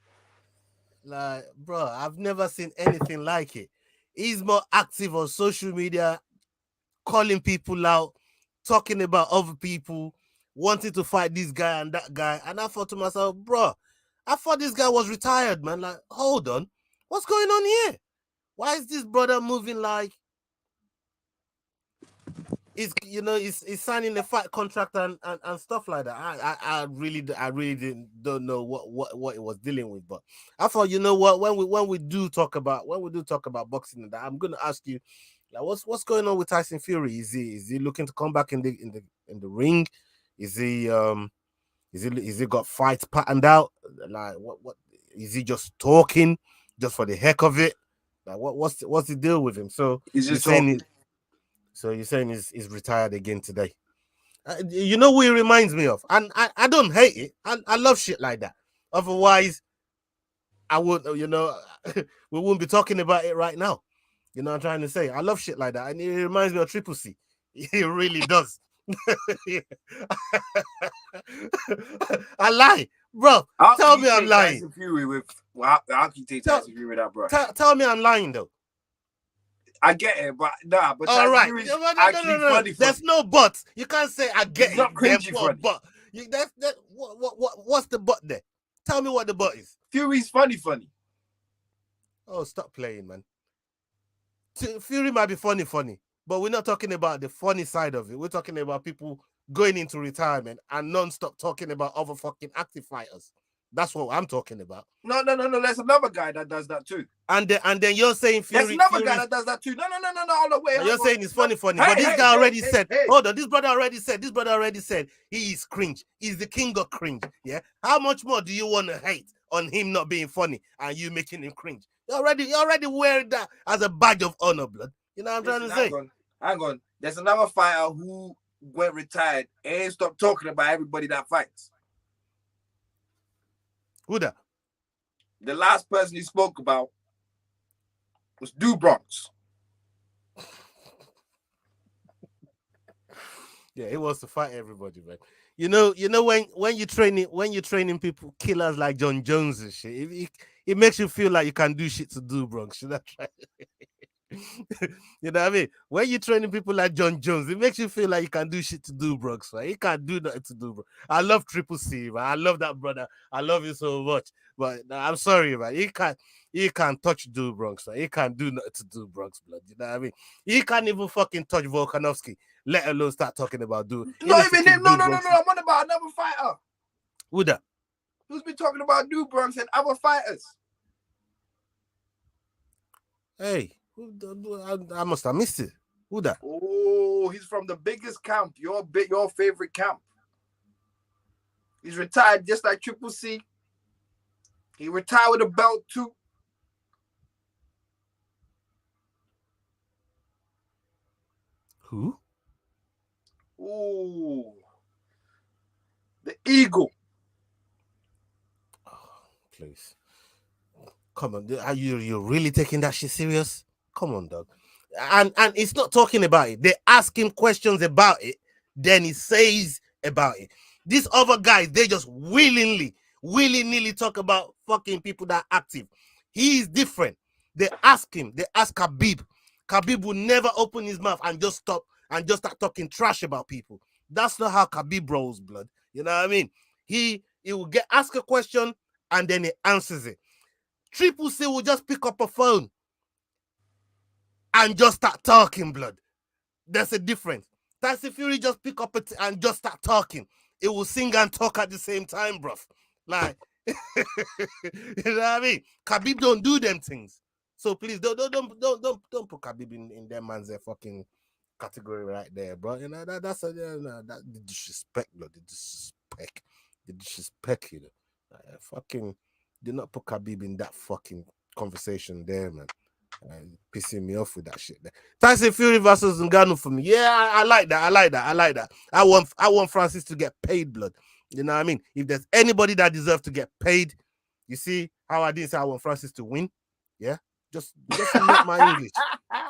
Like, bro, I've never seen anything like it. He's more active on social media, calling people out, talking about other people, wanting to fight this guy and that guy. And I thought to myself, bro, I thought this guy was retired, man. Like, hold on. What's going on here? Why is this brother moving like... he's signing a fight contract and stuff like that. I really don't know what it was dealing with, but I thought, you know what, when we do talk about boxing and that, I'm gonna ask you, like, what's going on with Tyson Fury? Is he looking to come back in the ring? Is he got fights patterned out? Like, what is he just talking just for the heck of it? Like, what's the deal with him? So He's you're just saying talking. he's retired again today. You know who he reminds me of? And I don't hate it. I love shit like that. Otherwise, I would, we wouldn't be talking about it right now. You know what I'm trying to say? I love shit like that. And it reminds me of Triple C. He really does. I lie, bro. Tell me I'm lying. Tyson Fury with, well, how can you take Tyson Fury with that, bro? Tell me I'm lying, though. I get it, but nah. But all right, Fury's no. funny. There's no but. You can't say I get It's not it. cringy funny. But what's the but there? Tell me what the but is. Fury's funny. Oh, stop playing, man. Fury might be funny, but we're not talking about the funny side of it. We're talking about people going into retirement and non-stop talking about other fucking active fighters. That's what I'm talking about. No. There's another guy that does that too. And then you're saying Fury. There's another guy that does that too. No. Hold on, wait. You're saying it's funny. But this guy already said. Hold on. This brother already said he is cringe. He's the king of cringe. Yeah. How much more do you want to hate on him not being funny and you making him cringe? You already wearing that as a badge of honor, blood. You know what I'm trying to say? Hang on. There's another fighter who went retired and stopped talking about everybody that fights. Who that? The last person he spoke about was Do Bronx. Yeah, he wants to fight everybody, man. You know when you're training people, killers like John Jones and shit, it makes you feel like you can do shit to Do Bronx. Should I try? You know what I mean? When you're training people like John Jones, it makes you feel like you can do shit to Do Bronx, right? He can't do nothing to Do Bronx. I love Triple C, man. I love that brother. I love him so much. But I'm sorry, man. He can't touch Do Bronx, right? He can't do nothing to Do Bronx, blood. You know what I mean? He can't even fucking touch Volkanovski, let alone start talking about Do. Not even him. No. I'm on about another fighter. Who that? Who's been talking about Do Bronx and other fighters? Hey, I must have missed it. Who that? Oh, he's from the biggest camp, your favorite camp. He's retired just like Triple C. He retired with a belt too. Who? Ooh. The Eagle. Oh, please. Come on, are you really taking that shit serious? Come on, dog. And it's not talking about it. They ask him questions about it, then he says about it. These other guys, they just willy-nilly talk about fucking people that are active. He is different. They ask him, they ask Khabib. Khabib will never open his mouth and just stop and just start talking trash about people. That's not how Khabib rolls, blood. You know what I mean? He will get asked a question and then he answers it. Triple C will just pick up a phone and just start talking, blood. There's a difference. Tyson Fury just pick up it and just start talking. It will sing and talk at the same time, bruv. Like, you know what I mean? Khabib don't do them things. So please don't put Khabib in them man's fucking category right there, bro. You know that's that the disrespect, blood. The disrespect, you know. Fucking do not put Khabib in that fucking conversation there, man. Pissing me off with that shit there. Tyson Fury versus Ngannou for me. Yeah, I like that. I want Francis to get paid, blood. You know what I mean? If there's anybody that deserves to get paid, you see how I didn't say I want Francis to win? Yeah? Just not my English.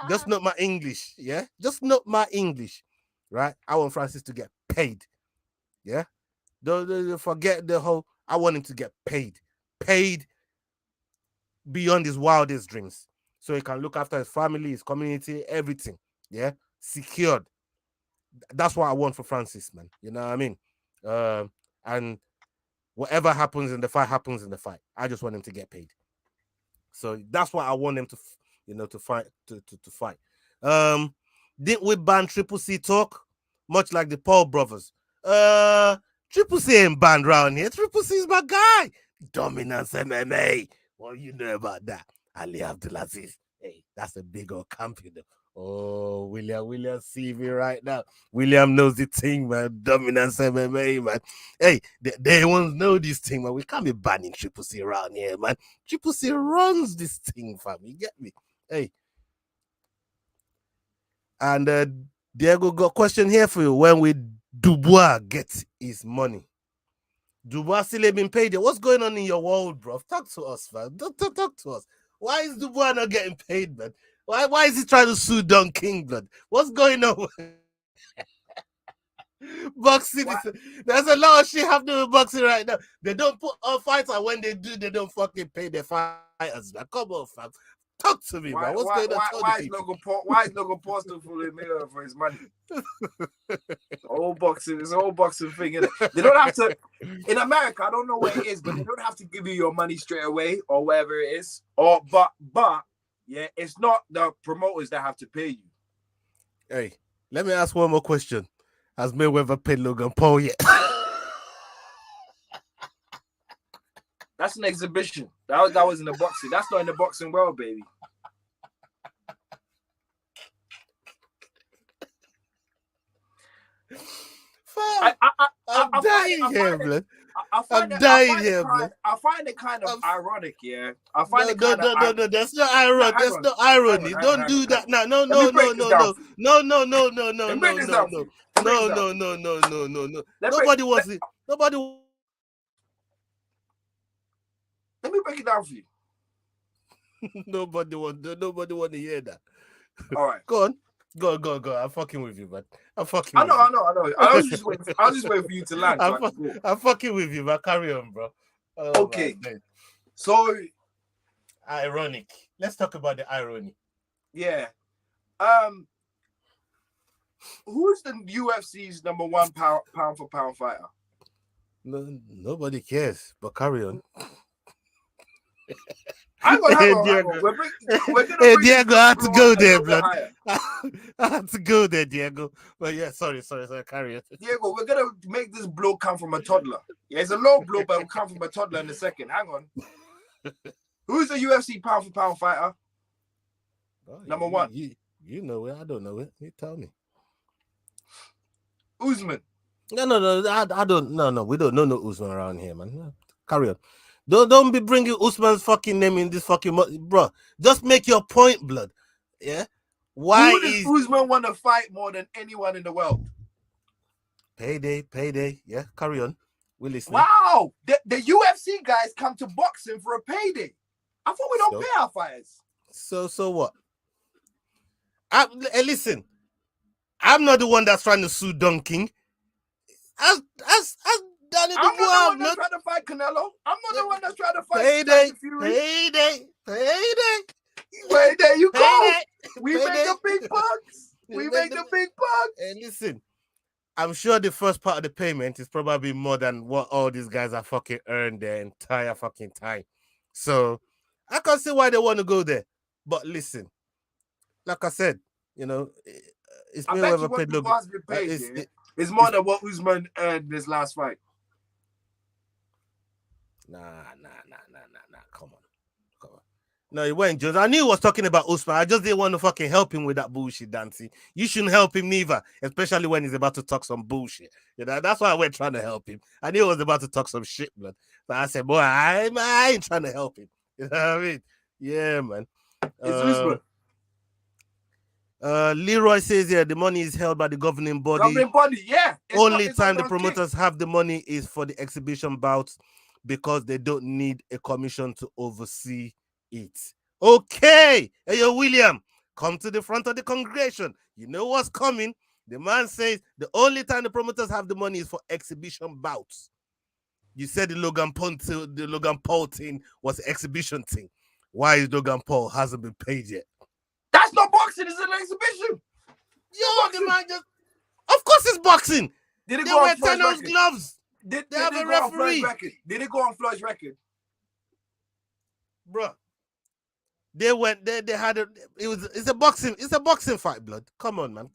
Just not my English. Yeah? Just not my English. Right? I want Francis to get paid. Yeah? Don't forget the whole, I want him to get paid. Paid beyond his wildest dreams. So he can look after his family, his community, everything. Yeah? Secured. That's what I want for Francis, man. You know what I mean? And whatever happens in the fight happens in the fight. I just want him to get paid. So that's what I want him to, to fight. To fight. Didn't we ban Triple C talk? Much like the Paul brothers. Triple C ain't banned around here. Triple C is my guy. Dominance MMA. What you know about that? Ali Abdulaziz. Hey, that's a big old camp, you know. Oh, William see me right now. William knows the thing, man. Dominance MMA, man. Hey, they won't know this thing, man. We can't be banning Triple C around here, man. Triple C runs this thing, fam. You get me? Hey. And Diego got a question here for you. When will Dubois get his money? Dubois still ain't been paid yet. What's going on in your world, bro? Talk to us, man. Talk to us. Why is Dubois not getting paid, man? Why is he trying to sue Don King, blood? What's going on? Boxing, there's a lot of shit happening with boxing right now. They don't put on fighters. When they do, they don't fucking pay their fighters, man. Come on, fam. Talk to me, man. What's going on? Why is Logan Paul still fooling Miller for his money? It's a whole boxing thing, isn't it? They don't have to. In America, I don't know where it is, but they don't have to give you your money straight away or wherever it is. But yeah, it's not the promoters that have to pay you. Hey, let me ask one more question. Has Mayweather paid Logan Paul yet? That's an exhibition. That was in the boxing. That's not in the boxing world, baby. I'm dying here, blood. I find it kind of ironic, yeah. I find it kind of no. That's not irony. That's not irony. Don't do that now. No. Nobody wants it. Nobody. Let me break it down for you. Nobody want to hear that. All right, go on. I'm fucking with you, man. I know. I was just waiting for you to land. I'm fucking with you, man. Carry on, bro. Oh, okay. So ironic. Let's talk about the irony. Yeah. Who's the UFC's #1 pound for pound fighter? No, nobody cares. But carry on. Hang on. Diego, I had to go there, blood. I had to go there, Diego. But yeah, sorry, carry on. Diego, we're gonna make this blow come from a toddler. Yeah, it's a low blow, but it'll come from a toddler in a second. Hang on. Who's the UFC pound for pound fighter? #1. You know it. I don't know it. You tell me. Usman. No. I don't. No. We don't know no Usman around here, man. No. Carry on. Don't be bringing Usman's fucking name in this fucking bro. Just make your point, blood. Yeah. Why Who does Usman want to fight more than anyone in the world? Payday. Yeah. Carry on. We listen. Wow. The UFC guys come to boxing for a payday. I thought we don't pay our fighters. So what? Listen. I'm not the one that's trying to sue Don King. I'm not the one that's trying to fight Canelo. I'm not the one that's trying to fight Payday. Wait, there you go. We make the big bucks. And listen, I'm sure the first part of the payment is probably more than what all these guys are fucking earned their entire fucking time. So I can see why they want to go there. But listen, like I said, you know, it's Mayweather paid Logan. It's more than what Usman earned this last fight. Nah. Come on. No, it wasn't just. I knew he was talking about Usman. I just didn't want to fucking help him with that bullshit, Dancy. You shouldn't help him neither, especially when he's about to talk some bullshit. You know, that's why I went trying to help him. I knew he was about to talk some shit, blood. But I said, boy, I ain't trying to help him. You know what I mean? Yeah, man. It's Usman. Leroy says here the money is held by the governing body. Yeah. Only time the promoters have the money is for the exhibition bouts because they don't need a commission to oversee it. Okay. Hey, yo, William, come to the front of the congregation. You know what's coming. The man says the only time the promoters have the money is for exhibition bouts. You said the Logan Paul thing was an exhibition thing. Why is Logan Paul hasn't been paid yet? That's not boxing. It's an exhibition. Yo, the man just. Of course, it's boxing. Did it they go wear on Floyd's tennis record? gloves. Did they have it a go referee. On Did it go on Floyd's record? Bro, They went there. They had it's a boxing fight, blood. Come on, man.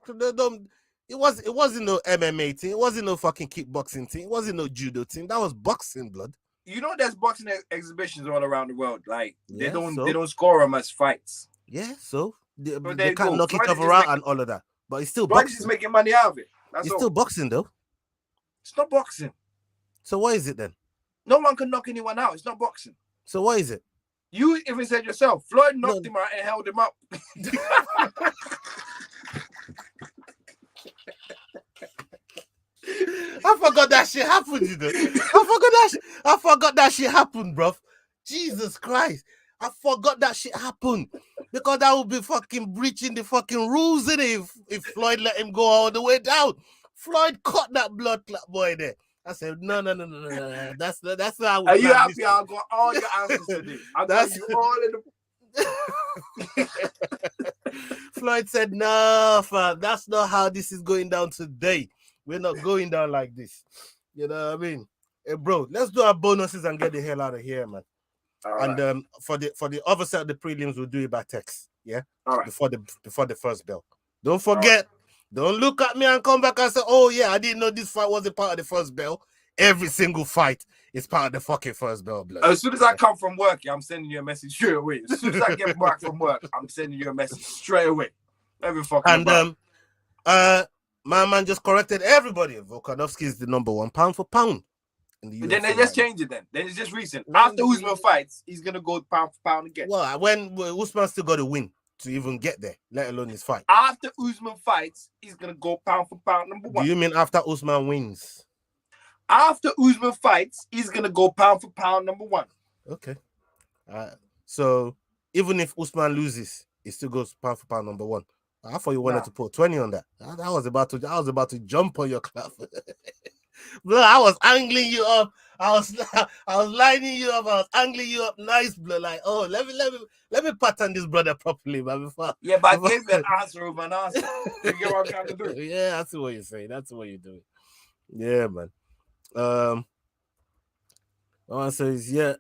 It wasn't no MMA team. It wasn't no fucking kickboxing team. It wasn't no judo team. That was boxing, blood. You know, there's boxing exhibitions all around the world. Like Yeah, they don't score them as fights. Yeah, so they there can't you go. knock each Floyd other is out making- and all of that. But it's still Floyd is boxing. making money out of it. That's It's all. still boxing, though. It's not boxing. So what is it then? No one can knock anyone out. It's not boxing. So what is it? You even said yourself, Floyd knocked No. him out and held him up. I forgot that shit happened, you know. I forgot that shit happened, bro. Jesus Christ. I forgot that shit happened. Because that would be fucking breaching the fucking rules, innit? If Floyd let him go all the way down. Floyd caught that blood clot boy there. I said, no. That's not how we Are you plan happy? this I got all your answers today. I got you all in the. Floyd said, no, fam, that's not how this is going down today. We're not going down like this. You know what I mean? Hey, bro, let's do our bonuses and get the hell out of here, man. All And right. for the other set of the prelims, we'll do it by text. Yeah, All right. before the first bell. Don't forget. Don't look at me and come back and say, "Oh yeah, I didn't know this fight wasn't part of the first bell." Every single fight is part of the fucking first bell, blood. As soon as I come from work, I'm sending you a message straight away. As soon as I get back from work, I'm sending you a message straight away. Every fucking. And my man just corrected everybody. Volkanovski is the number one pound for pound. In the Then they UFC just right changed it. Then it's just recent. No, After no, Usman fights, he's gonna go pound for pound again. now. Well, when Usman still got to win to even get there, let alone his fight. After Usman fights, he's gonna go pound for pound number Do one. you mean after Usman wins? After Usman fights, he's gonna go pound for pound number one. Okay. So even if Usman loses, it still goes pound for pound number one. I thought you wanted to put 20 on that. I was about to jump on your clap. Bro, I was angling you up. I was lining you up. I was angling you up nice, bro. Like, oh, let me pattern this brother properly, man. Before Yeah, but I gave you an answer of an answer. You get what I'm trying to do? Yeah, that's what you're saying. That's what you're doing. Yeah, man. One says, yeah,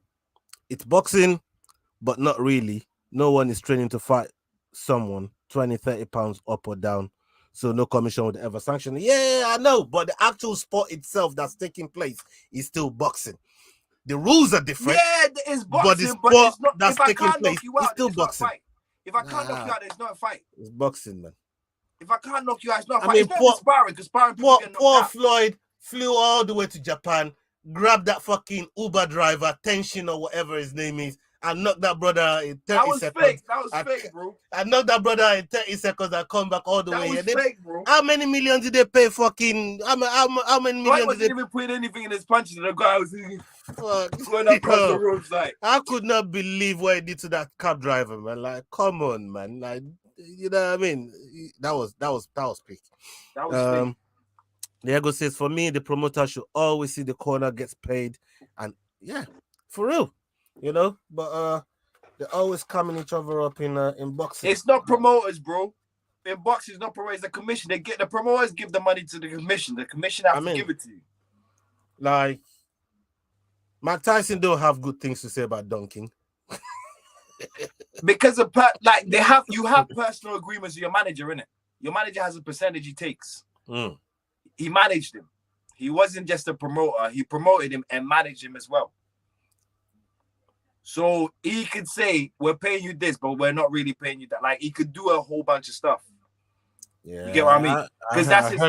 it's boxing, but not really. No one is training to fight someone 20, 30 pounds up or down. So no commission would ever sanction it. Yeah, I know, but the actual sport itself that's taking place is still boxing. The rules are different. Yeah, it's boxing, but the sport but it's not. that's If I taking can't place knock you is out, still it's not a boxing. fight. If I can't knock you Nah. out, it's not a fight. It's boxing, man. If I can't knock you out, it's not a I fight. mean, It's not sparring, because sparring people get knocked Poor out. Floyd flew all the way to Japan, grabbed that fucking Uber driver, Tenshin or whatever his name is, and knocked that brother in 30 That was seconds. fake. That was fake, bro. I knocked that brother in 30 seconds and come back all the That way. was here. fake, bro. How many millions did they pay fucking? How many Floyd millions wasn't did even putting anything in his punches, and the guy was they going across the Yo, roadside. I could not believe what he did to that cab driver, man. Like, come on, man. Like, you know what I mean? That was peak. That was fake. Diego says, for me, the promoter should always see the corner gets paid. And yeah, for real. You know, but they're always coming each other up in boxing. It's not promoters, bro. In boxing, it's not promoters. The commission. They get the promoters give the money to the commission. The commission has to give it to you. Like, Mike Tyson don't have good things to say about dunking. Because of you have personal agreements with your manager, innit? Your manager has a percentage he takes. Mm. He managed him. He wasn't just a promoter. He promoted him and managed him as well. So he could say, we're paying you this, but we're not really paying you that. Like, he could do a whole bunch of stuff. Yeah, You get what I mean? Because that's his...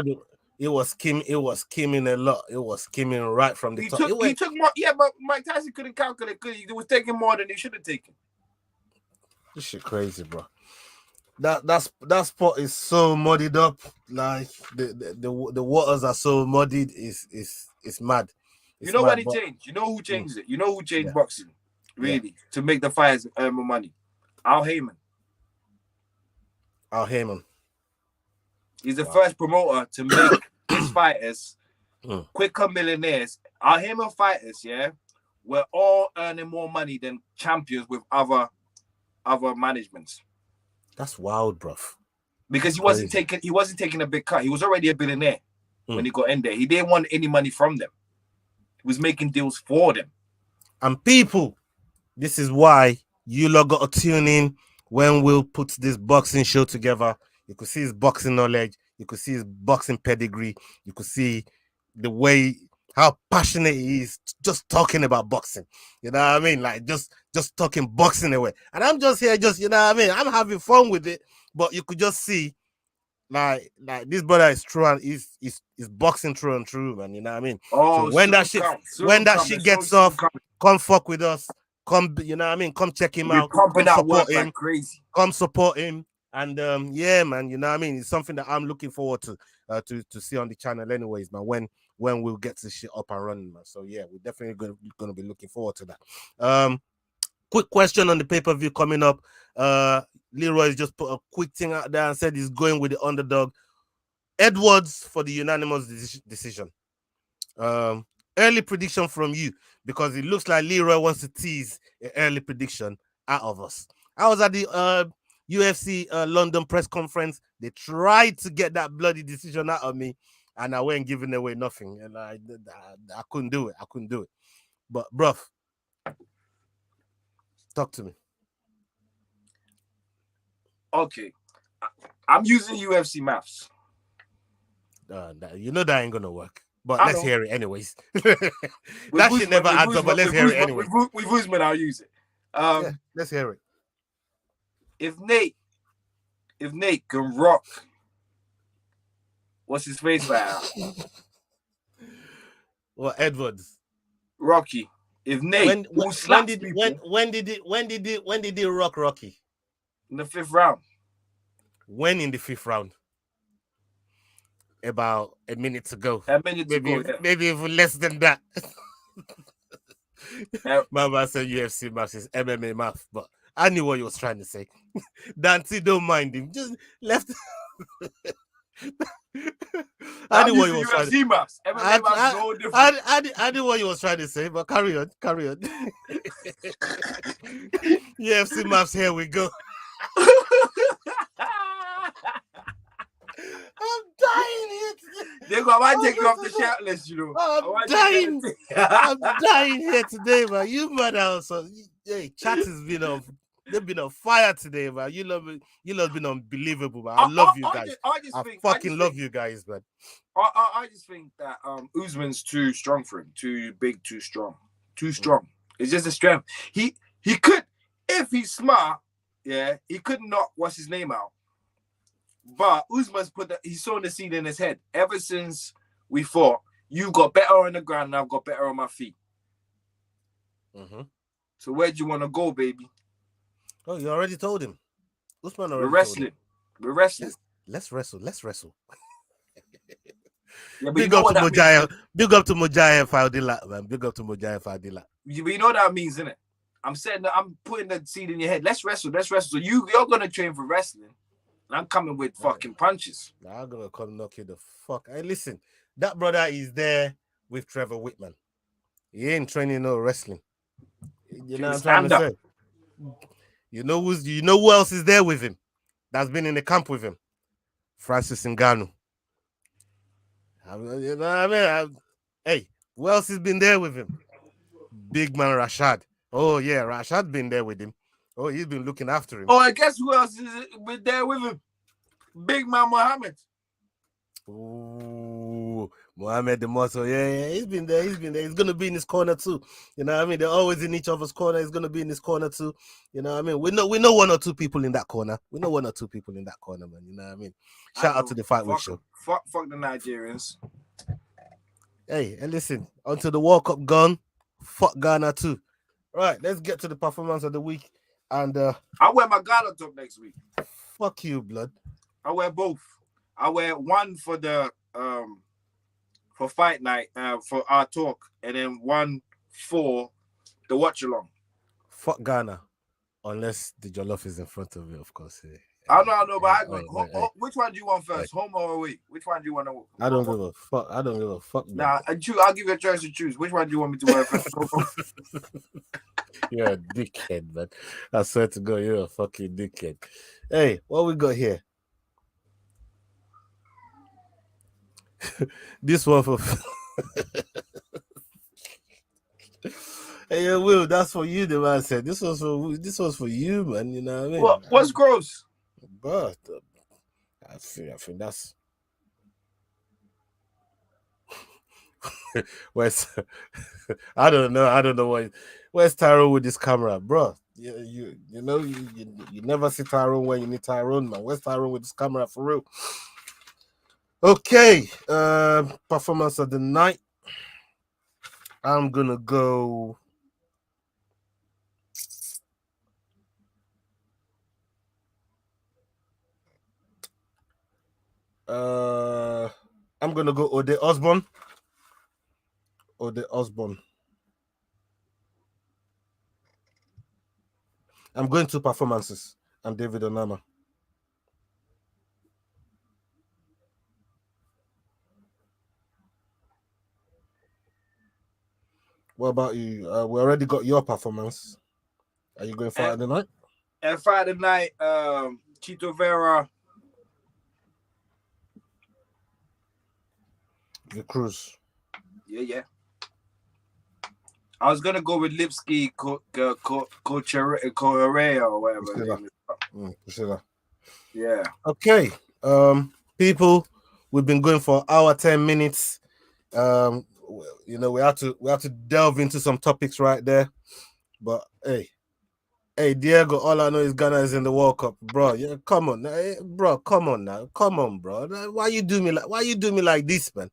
It was skimming a lot. It was skimming right from the top. He took more. Yeah, but Mike Tyson couldn't calculate. He was taking more than he should have taken. This shit crazy, bro. That spot is so muddied up. Like the waters are so muddied. It's mad. You know what he changed? You know who changed it? You know who changed boxing? Really? To make the fighters earn more money. Al Heyman. He's the first promoter to make his fighters quicker millionaires. Al Heyman fighters, were all earning more money than champions with other managements. That's wild, bro. Because he wasn't taking a big cut. He was already a billionaire when he got in there. He didn't want any money from them. He was making deals for them. And people, this is why You lot got to tune in when we'll put this boxing show together. You could see his boxing knowledge. You could see his boxing pedigree. You could see the way, how passionate he is just talking about boxing. You know what I mean? Like just talking boxing away. And I'm just here, you know what I mean? I'm having fun with it. But you could just see, like this brother is true and is boxing true and true, man. You know what I mean? Oh, so when that shit gets off, come fuck with us. Come, you know what I mean? Come check him out. Pumping come out support work him. like crazy. Come support him. And yeah, man, you know what I mean? It's something that I'm looking forward to see on the channel anyways, man, when we'll get this shit up and running, man. So yeah, we're definitely gonna be looking forward to that. Quick question on the pay-per-view coming up. Leroy's just put a quick thing out there and said he's going with the underdog. Edwards for the unanimous decision. Early prediction from you, because it looks like Leroy wants to tease an early prediction out of us. I was at the UFC London press conference. They tried to get that bloody decision out of me, and I went giving away nothing. And I couldn't do it. But bruv, talk to me. Okay, I'm using UFC maths. You know that ain't gonna work. But let's hear it anyways. That shit never adds up, but let's hear it anyway. With Usman, I'll use it. Yeah, let's hear it. If Nate can rock, what's his face right now? Well, Edwards. Rocky. If Nate when did he rock Rocky? In the 5th round. When in the 5th round? About a minute to go. Maybe even less than that. My man said UFC math is MMA math, but I knew what he was trying to say. Dante, don't mind him. Just left. I knew what he was trying to say. I knew what he was trying to say, but carry on. UFC maths, here we go. I'm dying here. I might take you off the shout list, you know. I'm dying. I'm dying here today, man. You man also. Hey, chat has been on. They've been on fire today, man. You love been unbelievable, man. I love you guys. I love you guys, man. I just think that Usman's too strong for him. Too big, too strong. Too strong. It's just a strength. He could, if he's smart, yeah, he could knock what's his name out. But Usman's he's sown the seed in his head. Ever since we fought, you got better on the ground and I've got better on my feet. Mm-hmm. So where do you want to go, baby? Oh, you already told him. Usman already We're wrestling. We're wrestling. Let's wrestle. Let's wrestle. Yeah, big up to Mojaya. Big up to Mojaya Faudila, man. Big up to Mojaya Faudila. You know what that means, innit? I'm putting the seed in your head. Let's wrestle. So you're gonna train for wrestling. I'm coming with fucking punches. I'm gonna come knock you the fuck. Hey, listen, that brother is there with Trevor Whitman. He ain't training no wrestling. You know what I'm trying to say? You know who else is there with him? That's been in the camp with him? Francis Ngannou. You know what I mean? Hey, who else has been there with him? Big man Rashad. Oh yeah, Rashad been there with him. Oh, he's been looking after him. Oh, I guess who else is been there with him? Big man Muhammad. Ooh, Muhammad the Muscle. Yeah, he's been there. He's gonna be in his corner too. You know what I mean? They're always in each other's corner. He's gonna be in his corner too. You know what I mean? We know one or two people in that corner. Man. You know what I mean? Shout out to the Fight Week show. Fuck the Nigerians. Hey, and listen, until the World Cup gone, fuck Ghana too. Right, let's get to the performance of the week. And I wear my Ghana top next week. Fuck you, blood. I wear both. I wear one for the for fight night, for our talk, and then one for the watch along. Fuck Ghana, unless the jollof is in front of you, of course. Yeah. I know, but which one do you want first, home or away? Which one do you want to? I don't give a fuck. I don't give a fuck. Nah, I'll give you a chance to choose. Which one do you want me to wear first? You're a dickhead, man. I swear to God, you're a fucking dickhead. Hey, what we got here? This one for Hey, Will, that's for you. The man said this was for you, man. You know what I mean? What's gross? But I think that's where's I don't know where's Tyrone with this camera, bro. You know you never see Tyrone when you need Tyrone, man. Where's Tyrone with this camera for real? Okay, performance of the night. I'm gonna go. I'm gonna go Ode Osborne. I'm going to performances. I'm David Onama. What about you? We already got your performance. Are you going Friday night? And Friday night, Chito Vera. The Cruz. Yeah. I was gonna go with Lipsky Correa or whatever. Priscilla. Yeah. Okay. People, we've been going for an hour 10 minutes. You know, we have to delve into some topics right there. But hey, Diego, all I know is Ghana is in the World Cup, bro. Yeah, come on, bro. Come on now, bro. Why you do me like this, man?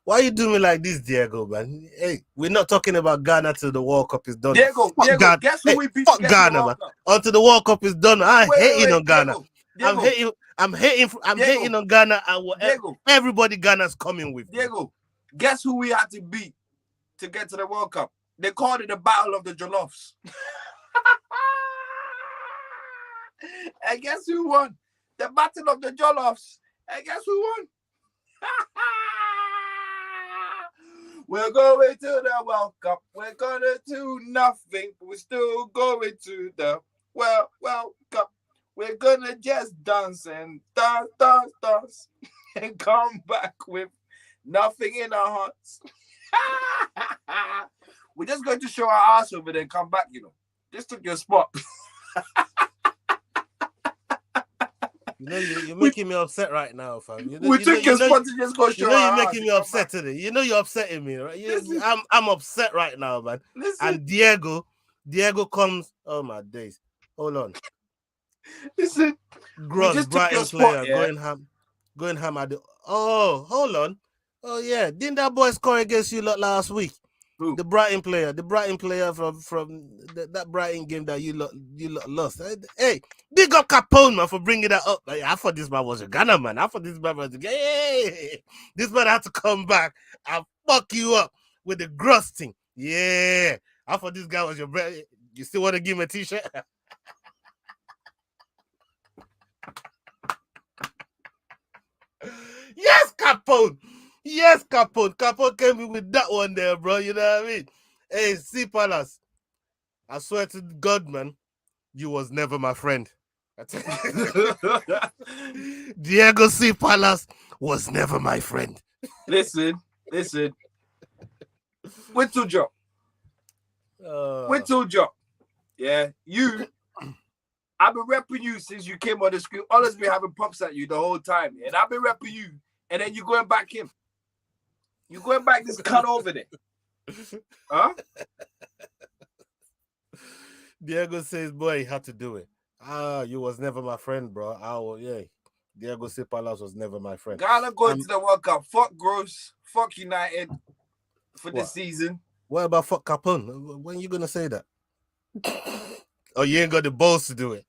Why you do me like this, Diego, man? Hey, we're not talking about Ghana till the World Cup is done. Diego, guess who we beat? Fuck Ghana, man. Until the World Cup is done, I'm hating on Ghana. Diego, I'm hating on Ghana and whatever everybody Ghana's coming with. Diego, guess who we had to beat to get to the World Cup? They called it the Battle of the Jolloffs. And guess who won? The Battle of the Jolloffs. And guess who won? We're going to the World Cup. We're gonna do nothing, but we're still going to the World Cup. We're gonna just dance and dance, and come back with nothing in our hearts. We're just going to show our ass over there and come back, you know. Just took your spot. You know, you're making me upset right now, fam. We took your spot to just go show. You know, you're making me upset today. You know, you're upsetting me, right? I'm upset right now, man. Listen. And Diego comes. Oh my days! Hold on. Listen, Gross, Brighton player, going ham at the. Oh, hold on. Oh yeah, didn't that boy score against you last week? Who? The Brighton player from that Brighton game that you lost. Hey, big up Capone, man, for bringing that up. Like, I thought this man was a Ghana man. I thought this man was this man had to come back and fuck you up with the gross thing. Yeah, I thought this guy was your brother. You still want to give him a t-shirt? Yes, Capone. Yes, Capone. Capone came in with that one there, bro. You know what I mean? Hey, C Palace. I swear to God, man, you was never my friend. Diego C Palace was never my friend. Listen. Wait till job. Yeah, you. I've been repping you since you came on the screen. Always been having pops at you the whole time, and I've been repping you, and then you going back him. You going back this cunt over there. Huh? Diego says, boy, he had to do it. You was never my friend, bro. Diego C Palace was never my friend. Ghana going to the World Cup. Fuck Gross. Fuck United for this season. What about fuck Capone? When you gonna say that? Oh, you ain't got the balls to do it.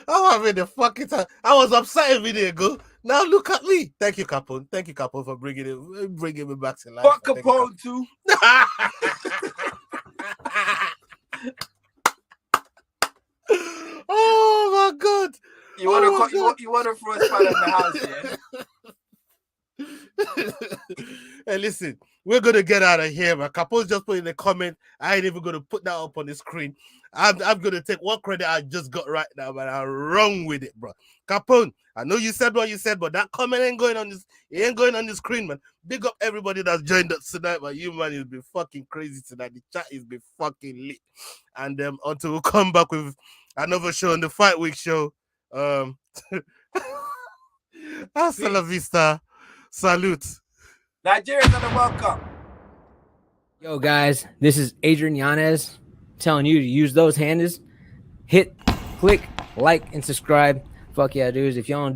I'm having the fucking time. I was upset a minute ago. Now look at me. Thank you, Capone. Thank you, Capone, for bringing me back to life. Fuck Capone too. Oh my God. You want to throw a spot in the house, yeah? Hey, listen, we're gonna get out of here, man. Capone's just put in the comment. I ain't even gonna put that up on the screen. I'm gonna take one credit I just got right now, man. I'm wrong with it, bro. Capone, I know you said what you said, but that comment ain't going on this. It ain't going on the screen, man. Big up everybody that's joined us tonight, man. You man, it's been fucking crazy tonight. The chat has been fucking lit. And until we come back with another show on the Fight Week show. Hasta la vista. Salute. Nigerians are the World Cup. Yo, guys, this is Adrian Yanez telling you to use those handles. Hit, click, like, and subscribe. Fuck yeah, dudes. If y'all don't